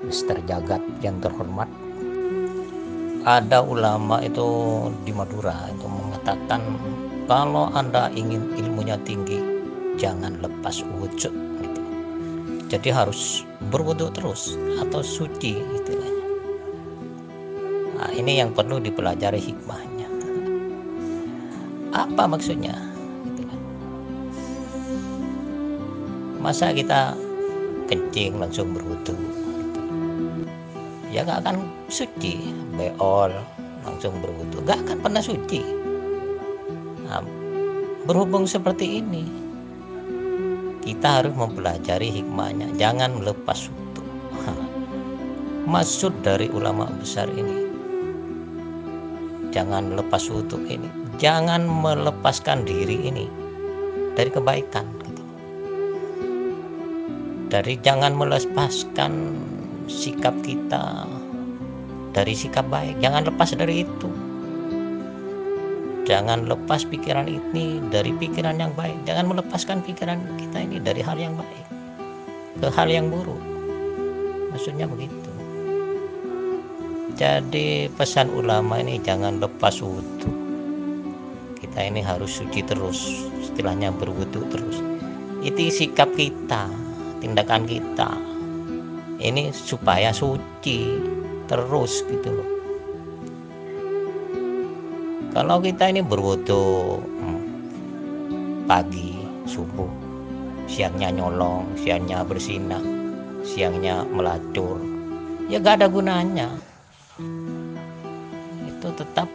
Speaker 3: Mister Jagat yang terhormat. Ada ulama itu di Madura itu mengatakan, kalau Anda ingin ilmunya tinggi, jangan lepas wudu gitu. Jadi harus berwudu terus atau suci istilahnya. Nah, ini yang perlu dipelajari hikmahnya. Apa maksudnya? Gitu. Masa kita kencing langsung berwudu? Gitu. Ya gak akan suci. Beol langsung berwudu, gak akan pernah suci. Nah, berhubung seperti ini, kita harus mempelajari hikmahnya. Jangan lepas wudu. Maksud dari ulama besar ini, jangan lepas wudu ini, jangan melepaskan diri ini dari kebaikan gitu. Jangan melepaskan sikap kita dari sikap baik, jangan lepas dari itu. Jangan lepas pikiran ini dari pikiran yang baik, jangan melepaskan pikiran kita ini dari hal yang baik ke hal yang buruk, maksudnya begitu. Jadi pesan ulama ini jangan lepas wudu. Kita ini harus suci terus, istilahnya berwudu terus. Itu sikap kita, tindakan kita ini supaya suci terus gitu loh. Kalau kita ini berwudu pagi subuh, siangnya nyolong, siangnya bersinah, siangnya melacur, ya gak ada gunanya. Itu tetap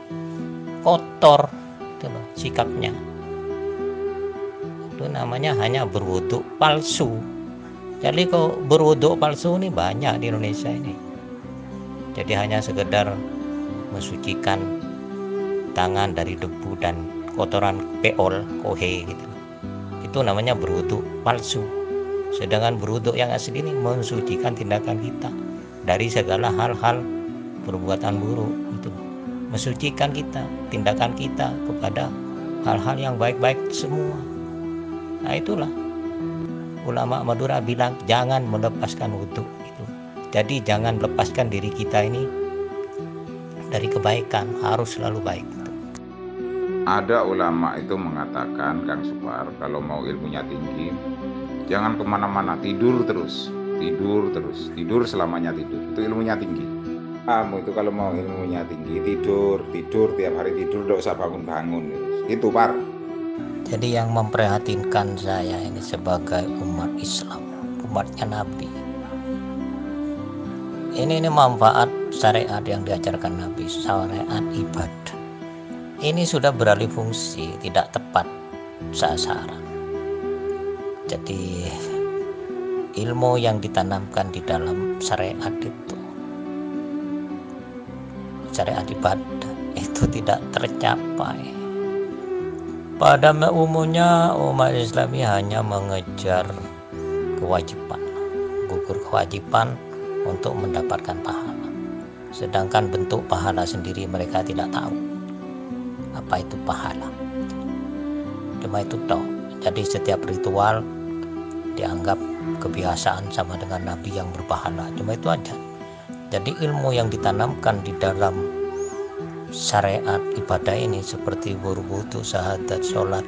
Speaker 3: kotor gitu loh sikapnya. Itu namanya hanya berwudu palsu. Jadi kok berwudu palsu ini banyak di Indonesia ini. Jadi hanya sekedar mensucikan tangan dari debu dan kotoran peol, kohe gitu. Itu namanya berwudu palsu. Sedangkan berwudu yang asli ini mensucikan tindakan kita dari segala hal-hal perbuatan buruk itu. Mensucikan kita, tindakan kita kepada hal-hal yang baik-baik semua. Nah itulah ulama Madura bilang jangan melepaskan wudu itu. Jadi jangan lepaskan diri kita ini dari kebaikan, harus selalu baik.
Speaker 2: Ada ulama itu mengatakan, Kang Supar, kalau mau ilmunya tinggi, jangan kemana-mana, tidur terus, tidur selamanya tidur. Itu ilmunya tinggi. Kamu itu kalau mau ilmunya tinggi, tidur tiap hari tidur, tidak usah bangun-bangun. Itu Par.
Speaker 3: Jadi yang memprihatinkan saya ini sebagai umat Islam, umatnya Nabi. Ini manfaat syariat yang diajarkan Nabi, syariat ibadah. Ini sudah beralih fungsi, tidak tepat sasaran. Jadi ilmu yang ditanamkan di dalam syariat itu, syariat ibadah itu tidak tercapai. Pada umumnya umat Islami hanya mengejar kewajiban, gugur kewajiban untuk mendapatkan pahala. Sedangkan bentuk pahala sendiri mereka tidak tahu apa itu pahala. Cuma itu toh. Jadi setiap ritual dianggap kebiasaan sama dengan Nabi yang berpahala. Cuma itu aja. Jadi ilmu yang ditanamkan di dalam syariat ibadah ini seperti berwudu, syahadat, sholat,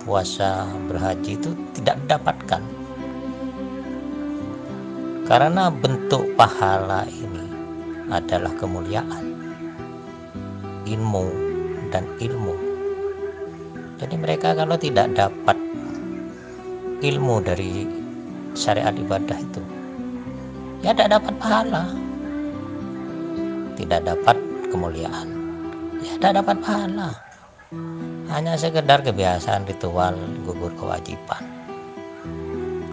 Speaker 3: puasa, berhaji itu tidak didapatkan. Karena bentuk pahala ini adalah kemuliaan, ilmu dan ilmu. Jadi mereka kalau tidak dapat ilmu dari syariat ibadah itu, ya tidak dapat pahala, tidak dapat kemuliaan, ya tidak dapat pahala. Hanya sekedar kebiasaan ritual gugur kewajiban,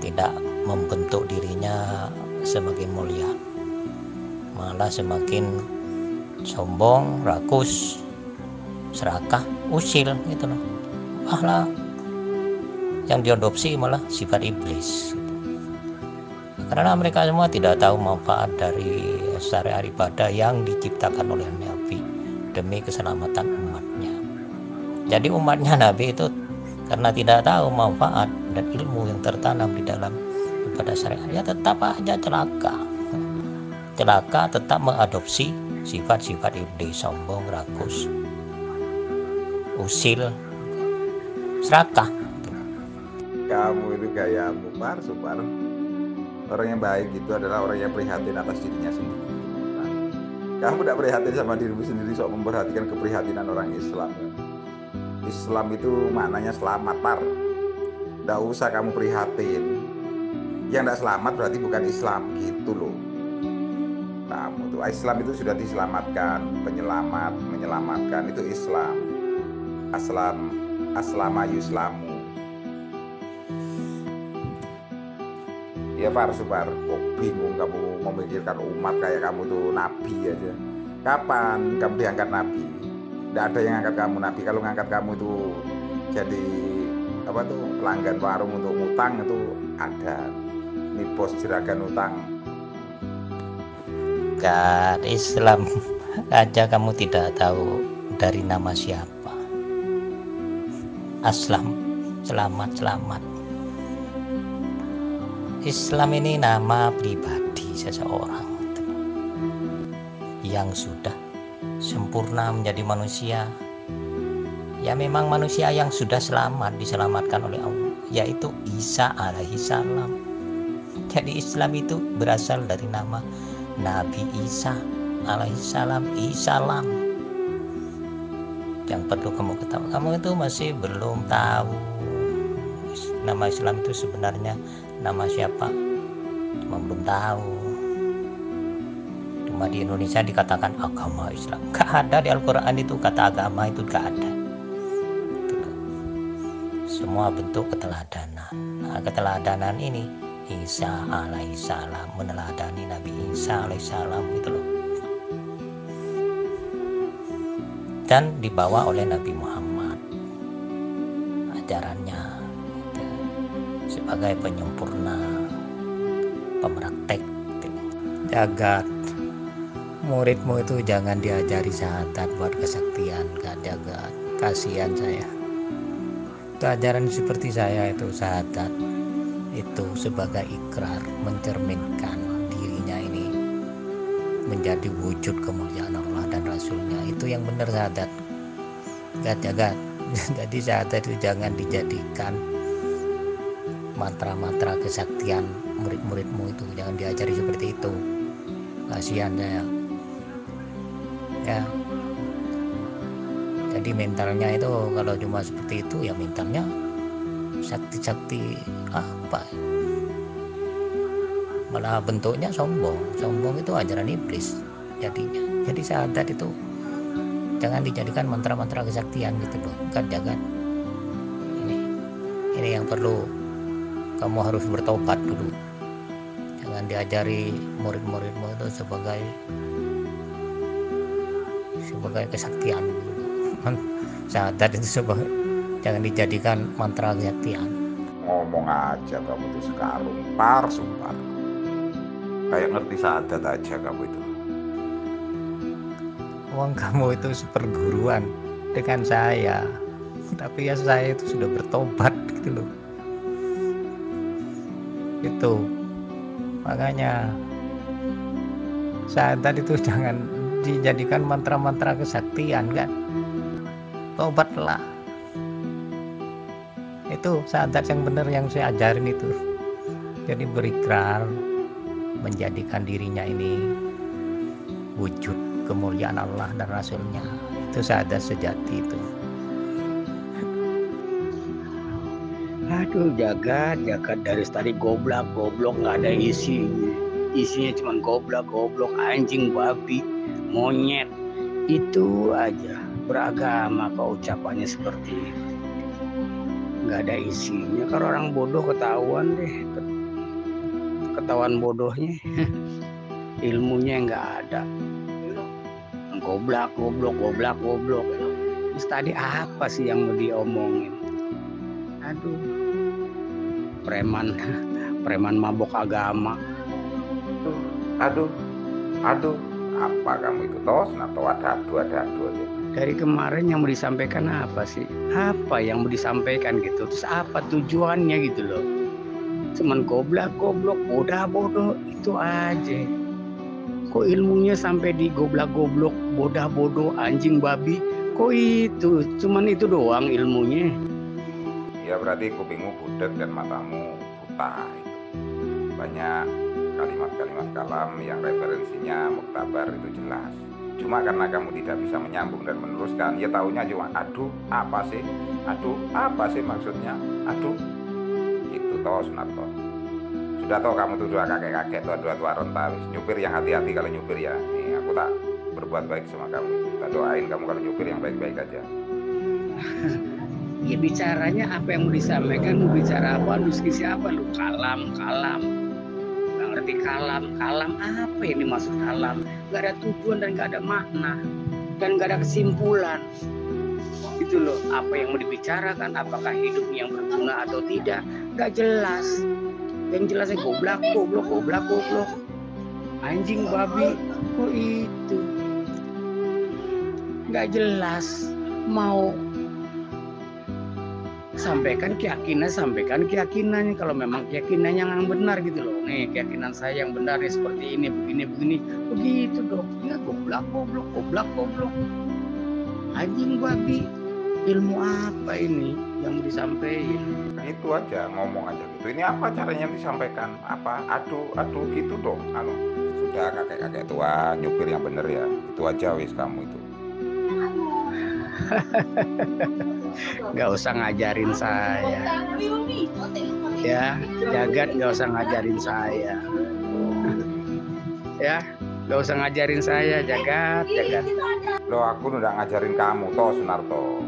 Speaker 3: tidak membentuk dirinya semakin mulia, malah semakin sombong, rakus, serakah, usil gitu loh. Malah yang diadopsi malah sifat iblis gitu. Karena mereka semua tidak tahu manfaat dari syariat ibadah yang diciptakan oleh Nabi demi keselamatan umatnya. Jadi umatnya Nabi itu karena tidak tahu manfaat dan ilmu yang tertanam di dalam ibadah syariat, ya tetap aja celaka tetap mengadopsi sifat-sifat iblis, sombong, rakus, usil, serakah.
Speaker 2: Kamu itu gayamu Par, Supar. Orang yang baik itu adalah orang yang prihatin atas dirinya sendiri. Kamu tidak prihatin sama dirimu sendiri, sok memperhatikan keprihatinan orang Islam. Islam itu maknanya selamat, Par. Tidak usah kamu prihatin. Yang tidak selamat berarti bukan Islam, gitu loh. Kamu tuh Islam itu sudah diselamatkan, penyelamat, menyelamatkan itu Islam. Aslama yuslamu. Ya Par, Supar, kok bingung kamu memikirkan umat kayak kamu tuh nabi aja. Kapan kamu diangkat nabi? Tidak ada yang ngangkat kamu. Nabi kalau ngangkat kamu itu jadi apa tuh pelanggan warung untuk ngutang itu ada. Ini bos juragan utang.
Speaker 3: Kan Islam aja kamu tidak tahu dari nama siapa. Aslam, selamat. Islam ini nama pribadi seseorang yang sudah sempurna menjadi manusia. Ya memang manusia yang sudah diselamatkan oleh Allah, yaitu Isa alaihi salam. Jadi Islam itu berasal dari nama Nabi Isa alaihi salam, Isalam. Yang perlu kamu ketahui, kamu itu masih belum tahu nama Islam itu sebenarnya nama siapa, cuma belum tahu. Cuma di Indonesia dikatakan agama Islam, gak ada di Al-Quran itu kata agama, itu gak ada. Semua bentuk keteladanan. Nah, keteladanan ini Isa alaihissalam meneladani Nabi Isa alaihissalam gitu loh. Dan dibawa oleh Nabi Muhammad ajarannya gitu, sebagai penyempurna, pemraktek gitu. Jagat muridmu itu jangan diajari syahadat buat kesaktian, gak jagat, kasihan saya. Itu ajaran seperti saya itu syahadat itu sebagai ikrar, mencerminkan dirinya ini menjadi wujud kemuliaan Allah dan Rasulnya. Itu yang benar syahadat, gak jagat. Jadi syahadat itu jangan dijadikan mantra-mantra kesaktian murid-muridmu itu, jangan diajari seperti itu, kasihan saya ya. Jadi mentalnya itu kalau cuma seperti itu ya mentalnya sakti-sakti apa, malah bentuknya sombong itu ajaran iblis jadinya. Jadi syahadat itu jangan dijadikan mantra-mantra kesaktian gitu loh, jangan. Ini yang perlu kamu harus bertobat dulu. Jangan diajari murid-muridmu itu sebagai kesaktian. Syahadat itu jangan dijadikan mantra kesaktian.
Speaker 2: Ngomong aja kamu itu sekarung par sumpah. Kayak ngerti syahadat aja kamu itu.
Speaker 3: Uang kamu itu seperguruan dengan saya, tapi ya saya itu sudah bertobat gitu loh. Itu makanya syahadat itu jangan dijadikan mantra-mantra kesaktian kan. Tobatlah. Itu syahadat yang benar yang saya ajarin itu. Jadi berikrar menjadikan dirinya ini wujud kemuliaan Allah dan Rasulnya. Itu syahadat sejati itu.
Speaker 4: Aduh, jagat dari tadi goblok nggak ada isinya cuma goblok anjing babi monyet itu aja. Beragama kok ucapannya seperti itu, nggak ada isinya. Kalau orang bodoh ketahuan bodohnya. Ilmunya nggak ada. Goblok. Terus tadi apa sih yang mau diomongin? Aduh, preman mabok agama.
Speaker 2: Aduh, apa kamu itu tos? Nato ada aja.
Speaker 4: Dari kemarin yang mau disampaikan apa sih? Apa yang mau disampaikan gitu? Terus apa tujuannya gitu loh? Cuman goblok, bodoh itu aja. Kok ilmunya sampai di goblok, bodoh, anjing babi? Kok itu? Cuman itu doang ilmunya.
Speaker 2: Ya berarti kupingmu budek dan matamu buta itu. Banyak kalimat-kalimat kalam yang referensinya muktabar itu jelas. Cuma karena kamu tidak bisa menyambung dan meneruskan, ya taunya cuma aduh apa sih maksudnya, aduh gitu toh Sunarto. Sudah toh kamu tuh dua kakek tua renta, nyupir yang hati-hati kalau nyupir ya. Nih aku tak berbuat baik sama kamu, tak doain kamu kalau nyupir yang baik-baik aja.
Speaker 4: Ya bicaranya apa yang mau disampaikan, mau bicara apa, diskusi apa lu? Kalam nggak ngerti kalam apa yang dimaksud kalam, nggak ada tujuan dan nggak ada makna. dan gak ada kesimpulan gitu loh. Apa yang mau dibicarakan, apakah hidupnya yang berguna atau tidak, gak jelas. Yang jelasnya goblok, anjing, babi, itu gak jelas. Mau sampaikan keyakinannya, kalau memang keyakinannya yang benar gitu loh. Nih keyakinan saya yang benar nih seperti ini, begini begitu dong. Ya goblok, anjing, babi, ilmu apa ini yang mau disampaikan?
Speaker 2: Itu aja, ngomong aja gitu. Ini apa caranya disampaikan? Apa? Aduh gitu dong. Sudah kakek-kakek tua, nyupir yang bener ya. Itu aja wis kamu itu.
Speaker 4: Gak usah ngajarin saya. Ya, Jagat gak usah ngajarin saya. Ya, gak usah ngajarin saya, Jagat.
Speaker 2: Loh, aku udah ngajarin kamu toh, Sunarto.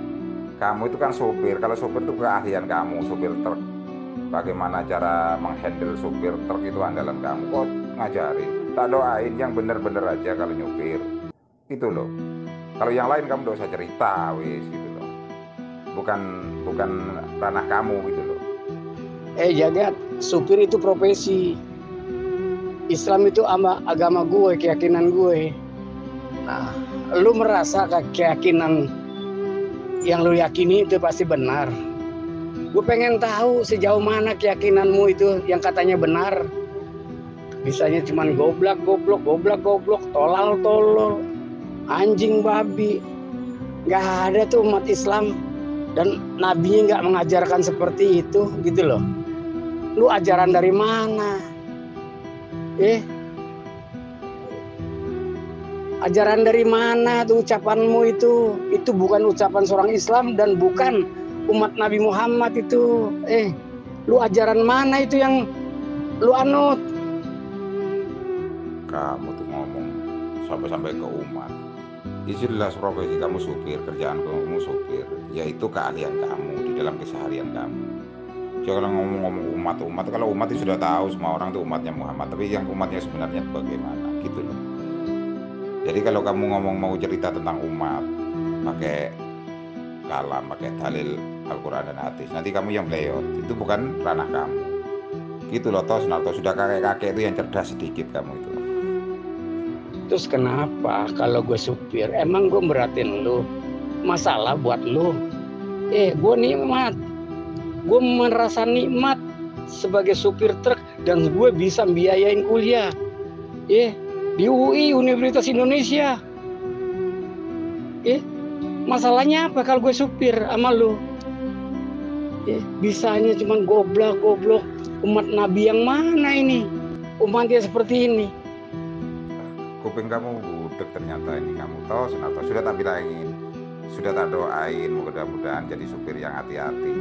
Speaker 2: Kamu itu kan supir. Kalau supir itu keahlian kamu, supir truk. Bagaimana cara menghandle supir truk itu andalan kamu. Kok ngajarin? Tak doain yang bener-bener aja kalau nyupir. Itu loh. Kalau yang lain kamu gak usah cerita, wis gitu loh. Bukan ranah kamu gitu loh.
Speaker 4: Jagat, supir itu profesi. Islam itu agama gue, keyakinan gue. Nah, lu merasa keyakinan yang lu yakini itu pasti benar. Gue pengen tahu sejauh mana keyakinanmu itu yang katanya benar. Bisanya cuman goblok, tolol, anjing, babi. Gak ada tuh umat Islam dan nabinya gak mengajarkan seperti itu gitu loh. Lu ajaran dari mana? Ajaran dari mana tuh ucapanmu itu? Itu bukan ucapan seorang Islam dan bukan umat Nabi Muhammad itu. Lu ajaran mana itu yang lu anut?
Speaker 2: Kamu tuh ngomong sampai ke umat. Jelas profesi kamu supir, kerjaan kamu supir, yaitu keahlian kamu di dalam keseharian kamu. Jangan ngomong umat. Kalau umat itu sudah tahu, semua orang itu umatnya Muhammad. Tapi yang umatnya sebenarnya bagaimana gitu loh. Jadi kalau kamu ngomong mau cerita tentang umat pakai kalam, pakai dalil Al-Quran dan hadis, nanti kamu yang beleyot. Itu bukan ranah kamu. Gitu loh, toh Sunarto. Sudah kakek-kakek itu yang cerdas sedikit kamu itu.
Speaker 4: Terus kenapa kalau gue supir? Emang gue beratin lu? Masalah buat lu? Gue nikmat. Gue merasa nikmat sebagai supir truk dan gue bisa biayain kuliah. Di UI, Universitas Indonesia. Masalahnya apa kalau gue supir sama lu? Bisanya cuman goblok. Umat Nabi yang mana ini? Umatnya seperti ini.
Speaker 2: Kuping kamu budek ternyata ini kamu toh Sunarto. Sudah tak bilangin, sudah tak doain mudah-mudahan jadi supir yang hati-hati,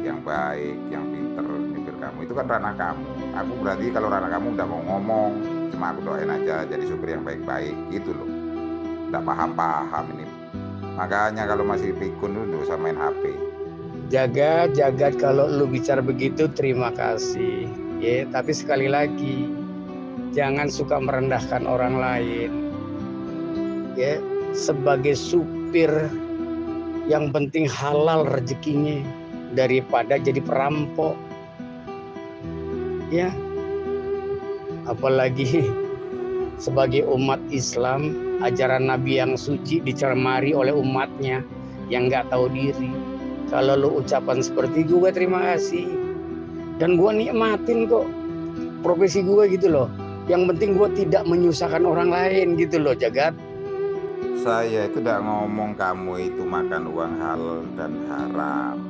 Speaker 2: yang baik, yang pinter nyupir kamu. Itu kan ranah kamu. Aku berarti kalau ranah kamu udah mau ngomong, cuma aku doain aja jadi supir yang baik-baik gitu loh. Nggak paham ini. Makanya kalau masih pikun lu nggak usah main HP.
Speaker 4: Jagat kalau lu bicara begitu terima kasih. Tapi sekali lagi jangan suka merendahkan orang lain. Sebagai supir yang penting halal rezekinya daripada jadi perampok. Apalagi sebagai umat Islam, ajaran Nabi yang suci dicermari oleh umatnya yang nggak tahu diri. Kalau lu ucapan seperti gue terima kasih dan gue nikmatin kok profesi gue gitu loh. Yang penting gue tidak menyusahkan orang lain gitu loh, Jagat.
Speaker 2: Saya itu tidak ngomong kamu itu makan uang halal dan haram.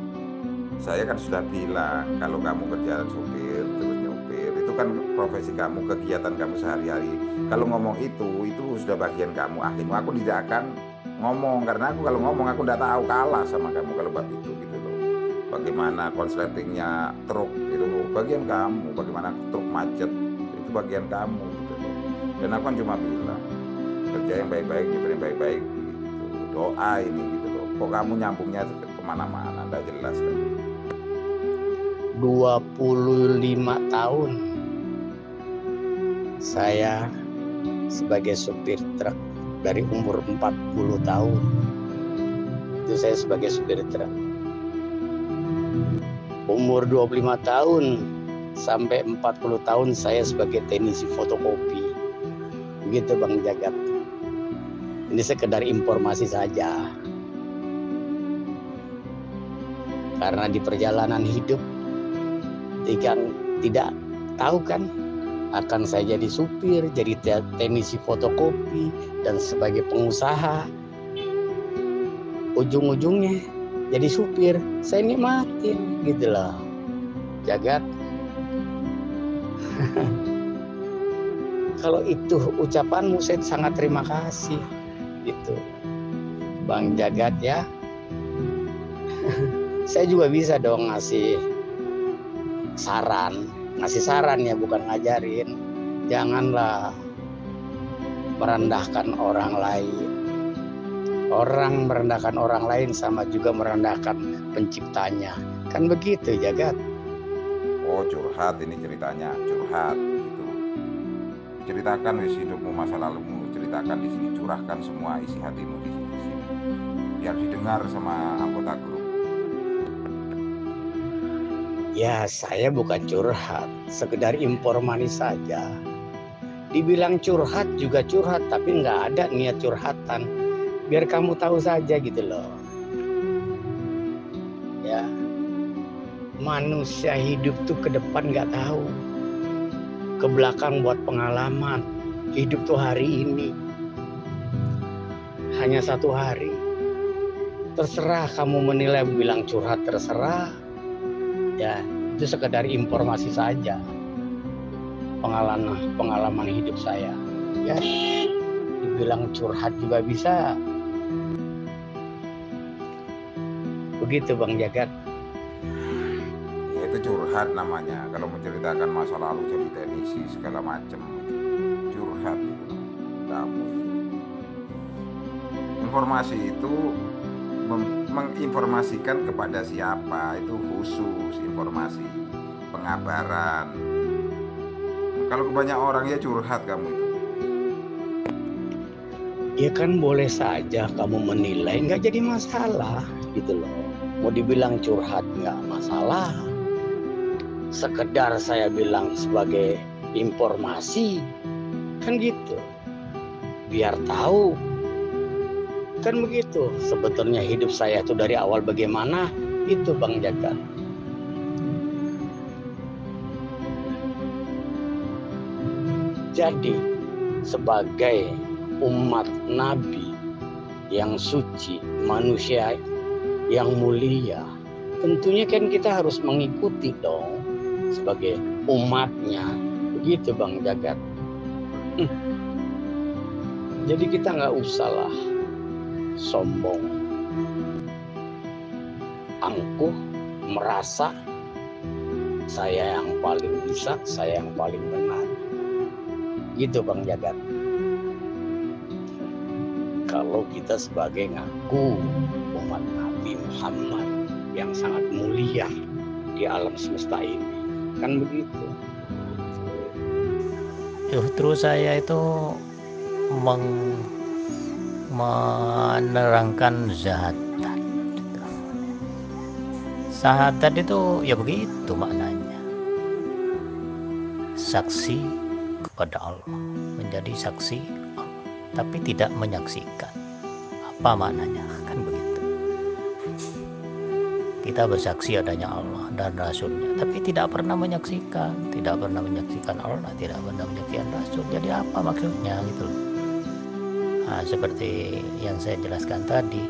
Speaker 2: Saya kan sudah bilang kalau kamu kerjaan supir terus nyupir itu kan profesi kamu, kegiatan kamu sehari-hari. Kalau ngomong itu sudah bagian kamu, ahlimu. Aku tidak akan ngomong karena aku kalau ngomong aku tidak tahu, kalah sama kamu kalau bab itu gitu loh. Bagaimana konsletingnya truk itu bagian kamu, bagaimana truk macet itu bagian kamu gitu loh. Dan aku kan cuma bilang kerja yang baik-baik, nyupir yang baik-baik gitu. Doa ini gitu loh. Kok kamu nyambungnya kemana-mana, nggak jelas kan.
Speaker 4: 25 tahun saya sebagai supir truk dari umur 40 tahun. Itu saya sebagai supir truk. Umur 25 tahun sampai 40 tahun saya sebagai teknisi fotokopi. Begitu Bang Jagat. Ini sekedar informasi saja. Karena di perjalanan hidup tidak tahu kan, akan saya jadi supir, jadi teknisi fotokopi, dan sebagai pengusaha. Ujung-ujungnya jadi supir, saya nikmatin gitu loh. Jagat. Kalau itu ucapanmu, saya sangat terima kasih gitu Bang Jagat ya. Saya juga bisa dong ngasih saran ya, bukan ngajarin. Janganlah merendahkan orang lain. Orang merendahkan orang lain sama juga merendahkan penciptanya. Kan begitu Jagat.
Speaker 2: Oh curhat ini ceritanya, curhat gitu. Ceritakan wis hidupmu, masa lalumu, ceritakan di sini, curahkan semua isi hatimu di sini. Biar didengar sama anggota grup.
Speaker 4: Ya saya bukan curhat, sekedar informasi saja. Dibilang curhat juga curhat, tapi nggak ada niat curhatan. Biar kamu tahu saja gitu loh. Ya, manusia hidup tuh ke depan nggak tahu, ke belakang buat pengalaman. Hidup tuh hari ini, hanya satu hari. Terserah kamu menilai, bilang curhat terserah. Ya, itu sekedar informasi saja. Pengalaman hidup saya. Ya, dibilang curhat juga bisa. Begitu Bang Jagat.
Speaker 2: Ya itu curhat namanya. Kalau menceritakan masa lalu jadi teknisi segala macam, curhat itu kamu. Informasi itu menginformasikan kepada siapa, itu khusus informasi pengabaran. Kalau ke banyak orang ya curhat kamu itu.
Speaker 4: Ya kan boleh saja kamu menilai, nggak jadi masalah gitu loh. Mau dibilang curhat nggak masalah. Sekedar saya bilang sebagai informasi, kan gitu. Biar tahu, kan begitu. Sebetulnya hidup saya itu dari awal bagaimana, itu Bang Jagat. Jadi sebagai umat Nabi yang suci, manusia yang mulia, tentunya kan kita harus mengikuti dong sebagai umatnya. Begitu Bang Jagat. Jadi kita nggak usahlah sombong, angkuh, merasa saya yang paling bisa, saya yang paling benar. Gitu Bang Jagat. Kalau kita sebagai ngaku umat Nabi Muhammad yang sangat mulia di alam semesta ini, kan begitu.
Speaker 3: Justru saya itu menerangkan syahadat. Syahadat itu ya begitu maknanya. Saksi kepada Allah, menjadi saksi Allah, tapi tidak menyaksikan. Apa maknanya? Kan begitu. Kita bersaksi adanya Allah dan Rasulnya, tapi tidak pernah menyaksikan Allah, tidak pernah menyaksikan Rasul. Jadi apa maksudnya gitu loh. Nah, seperti yang saya jelaskan tadi,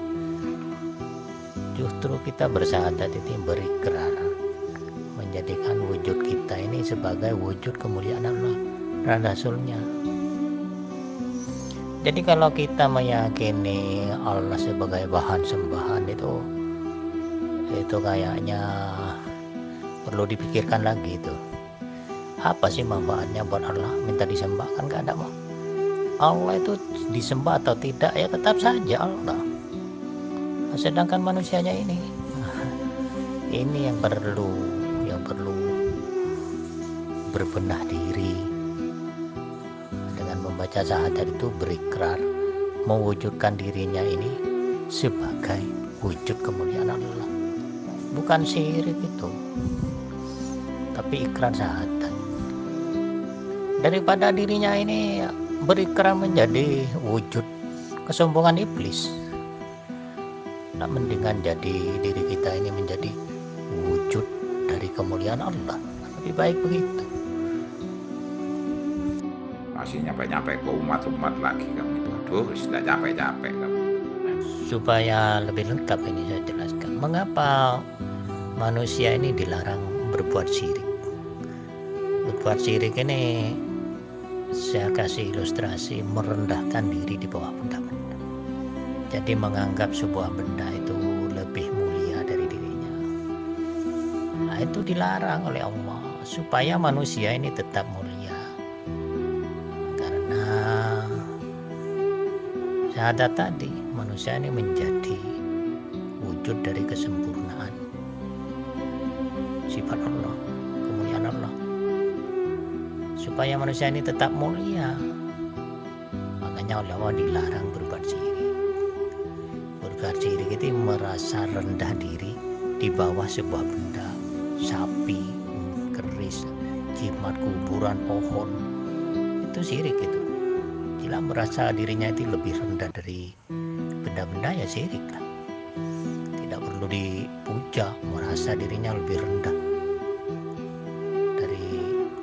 Speaker 3: justru kita bersyahadat itu berikrar, menjadikan wujud kita ini sebagai wujud kemuliaan Allah dan Rasulnya. Jadi kalau kita meyakini Allah sebagai bahan sembahan itu kayaknya perlu dipikirkan lagi itu. Apa sih manfaatnya buat Allah minta disembah? Kan gak ada. Allah itu disembah atau tidak ya tetap saja Allah. Sedangkan manusianya ini yang perlu berbenah diri dengan membaca syahadat itu, berikrar mewujudkan dirinya ini sebagai wujud kemuliaan Allah. Bukan syirik itu, tapi ikrar syahadat. Daripada dirinya ini berikrar menjadi wujud kesombongan iblis, tak mendingan jadi diri kita ini menjadi wujud dari kemuliaan Allah. Lebih baik begitu.
Speaker 2: Masih nyampe-nyampe ke umat-umat lagi kamu itu. Aduh, sudah capek-capek kamu.
Speaker 3: Supaya lebih lengkap ini saya jelaskan mengapa manusia ini dilarang berbuat syirik. Berbuat syirik ini saya kasih ilustrasi merendahkan diri di bawah benda-benda. Jadi menganggap sebuah benda itu lebih mulia dari dirinya. Nah, itu dilarang oleh Allah supaya manusia ini tetap mulia. Karena syahadat tadi, manusia ini menjadi wujud dari kesempurnaan sifat Allah, kemuliaan Allah. Supaya manusia ini tetap mulia, makanya oleh Allah dilarang berbuat syirik. Berbuat syirik itu merasa rendah diri di bawah sebuah benda, sapi, keris, jimat, kuburan, pohon. Itu syirik itu. Bila merasa dirinya itu lebih rendah dari benda-benda, ya syirik lah. Tidak perlu dipuja, merasa dirinya lebih rendah dari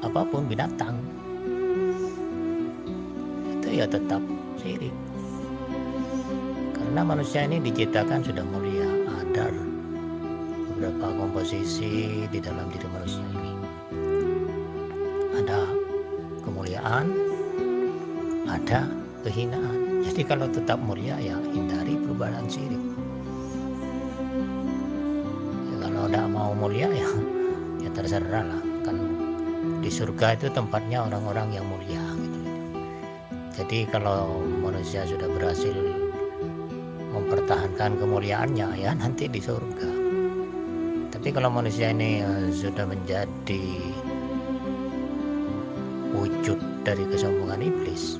Speaker 3: apapun binatang, itu ya tetap syirik. Karena manusia ini diciptakan sudah mulia. Ada beberapa komposisi di dalam diri manusia ini. Ada kemuliaan, ada kehinaan. Jadi kalau tetap mulia ya hindari perbuatan syirik. Ya, kalau tidak mau mulia ya terserah lah. Kan di surga itu tempatnya orang-orang yang mulia gitu. Jadi kalau manusia sudah berhasil mempertahankan kemuliaannya ya nanti di surga. Tapi kalau manusia ini sudah menjadi wujud dari kesombongan iblis,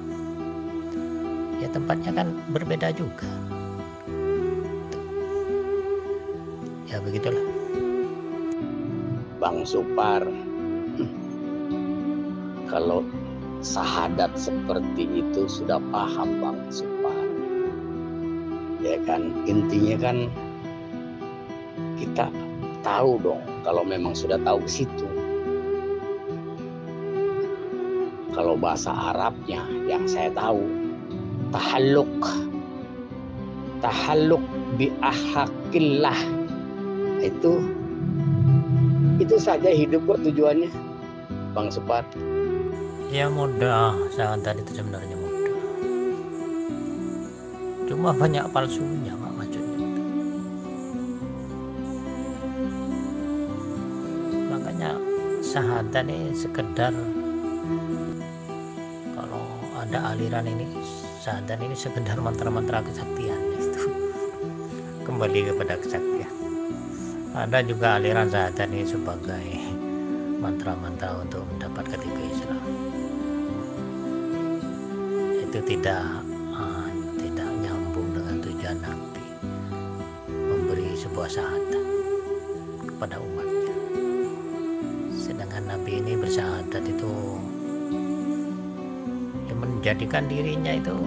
Speaker 3: ya tempatnya kan berbeda juga. Ya begitulah.
Speaker 4: Bang Supar, kalau syahadat seperti itu sudah paham Bang Supar, ya kan, intinya kan kita tahu dong kalau memang sudah tahu ke situ. Kalau bahasa Arabnya yang saya tahu, tahalluk bi ahaqillah, itu saja hidup bertujuannya Bang Supar.
Speaker 3: Ya mudah, syahadat itu sebenarnya mudah. Cuma banyak palsunya Pak maksudnya. Makanya syahadat ini sekedar, kalau ada aliran ini syahadat ini sekedar mantra-mantra kesaktian itu. Kembali kepada kesaktian. Ada juga aliran syahadat ini sebagai mantra-mantra untuk mendapat KTP Islam. Itu tidak nyambung dengan tujuan Nabi memberi sebuah syahadat kepada umatnya. Sedangkan Nabi ini bersyahadat itu yang menjadikan dirinya itu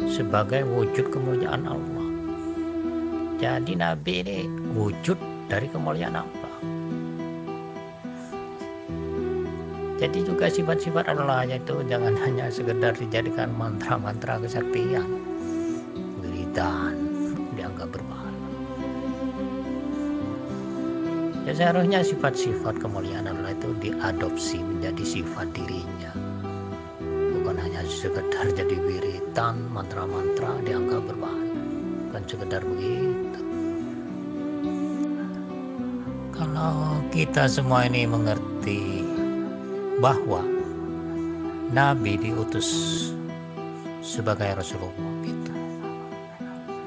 Speaker 3: sebagai wujud kemuliaan Allah. Jadi Nabi ini wujud dari kemuliaan Allah. Jadi juga sifat-sifat Allah itu jangan hanya sekedar dijadikan mantra-mantra kesaktian, wiridan, dianggap berpahala. Ya seharusnya sifat-sifat kemuliaan Allah itu diadopsi menjadi sifat dirinya. Bukan hanya sekedar jadi wiridan, mantra-mantra dianggap berpahala. Bukan sekedar begitu. Kalau kita semua ini mengerti bahwa Nabi diutus sebagai Rasulullah itu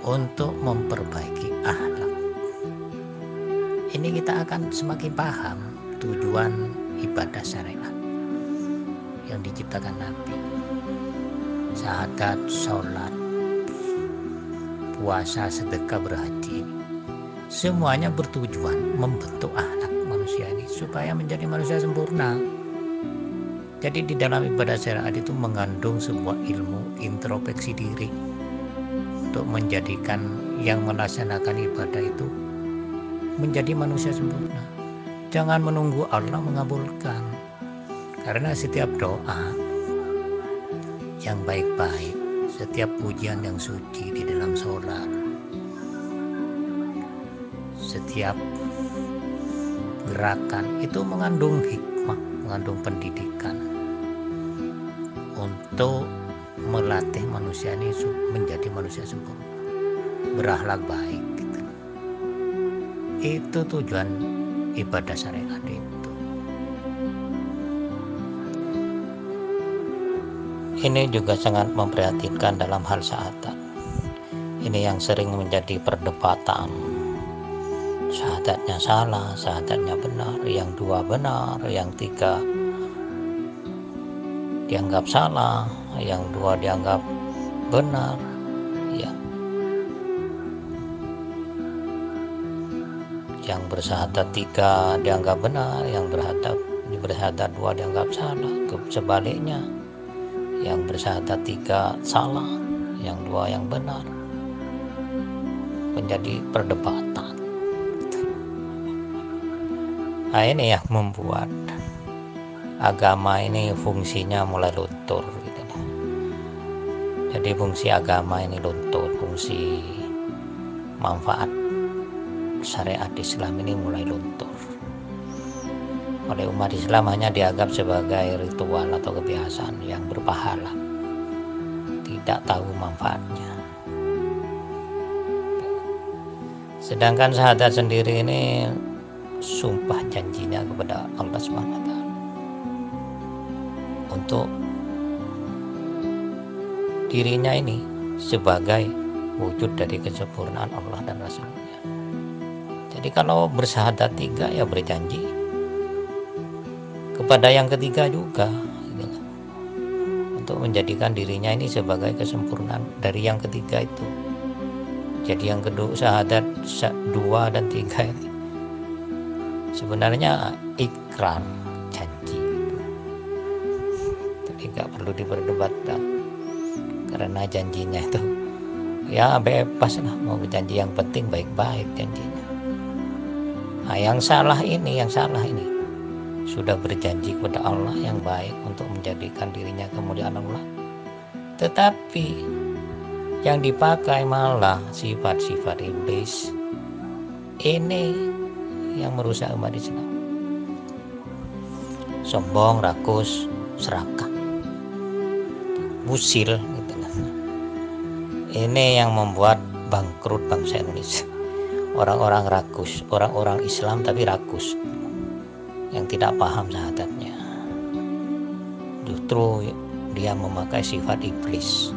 Speaker 3: untuk memperbaiki akhlak, ini kita akan semakin paham tujuan ibadah syariat yang diciptakan Nabi. syahadat, sholat, puasa, sedekah, berhaji, semuanya bertujuan membentuk akhlak manusia ini supaya menjadi manusia sempurna. Jadi di dalam ibadah syariat itu mengandung sebuah ilmu introspeksi diri untuk menjadikan yang melaksanakan ibadah itu menjadi manusia sempurna. Jangan menunggu Allah mengabulkan, karena setiap doa yang baik-baik, setiap pujian yang suci di dalam sholat, setiap gerakan itu mengandung hikmah, mengandung pendidikan untuk melatih manusia ini menjadi manusia sempurna, berakhlak baik gitu. Itu tujuan ibadah syariat itu. Ini juga sangat memprihatinkan dalam hal syahadat. Ini yang sering menjadi perdebatan. Syahadatnya salah, syahadatnya benar, yang dua benar, yang tiga dianggap salah, yang dua dianggap benar, ya. Yang bersyahadat tiga dianggap benar, yang bersyahadat dua dianggap salah. Sebaliknya, yang bersyahadat tiga salah, yang dua yang benar. Menjadi perdebatan. Nah, ini yang membuat agama ini fungsinya mulai luntur gitu. Jadi fungsi agama ini luntur, fungsi manfaat syariat Islam ini mulai luntur. Oleh umat Islam hanya dianggap sebagai ritual atau kebiasaan yang berpahala, tidak tahu manfaatnya. Sedangkan syahadat sendiri ini sumpah janjinya kepada Allah SWT untuk dirinya ini sebagai wujud dari kesempurnaan Allah dan Rasulnya. Jadi kalau bersyahadat tiga ya berjanji kepada yang ketiga juga gitu, untuk menjadikan dirinya ini sebagai kesempurnaan dari yang ketiga itu. Jadi yang kedua syahadat 2 dan 3 ini sebenarnya ikrar, janji gitu. Jadi gak perlu diperdebatkan, karena janjinya itu ya bebas lah, mau berjanji, yang penting baik-baik janjinya. Nah, yang salah ini sudah berjanji kepada Allah yang baik untuk menjadikan dirinya kemuliaan Allah, tetapi yang dipakai malah sifat-sifat iblis. Ini yang merusak umat Islam. Sombong, rakus, serakah, busil gitu. Ini yang membuat bangkrut bangsa Indonesia. Orang-orang rakus, orang-orang Islam tapi rakus, yang tidak paham syahadatnya. Justru dia memakai sifat iblis.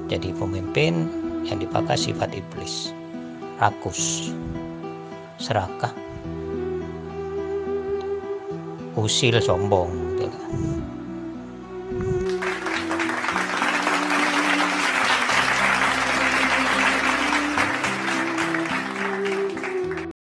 Speaker 3: Jadi pemimpin yang dipakai sifat iblis, rakus, serakah, usil, sombong gitu.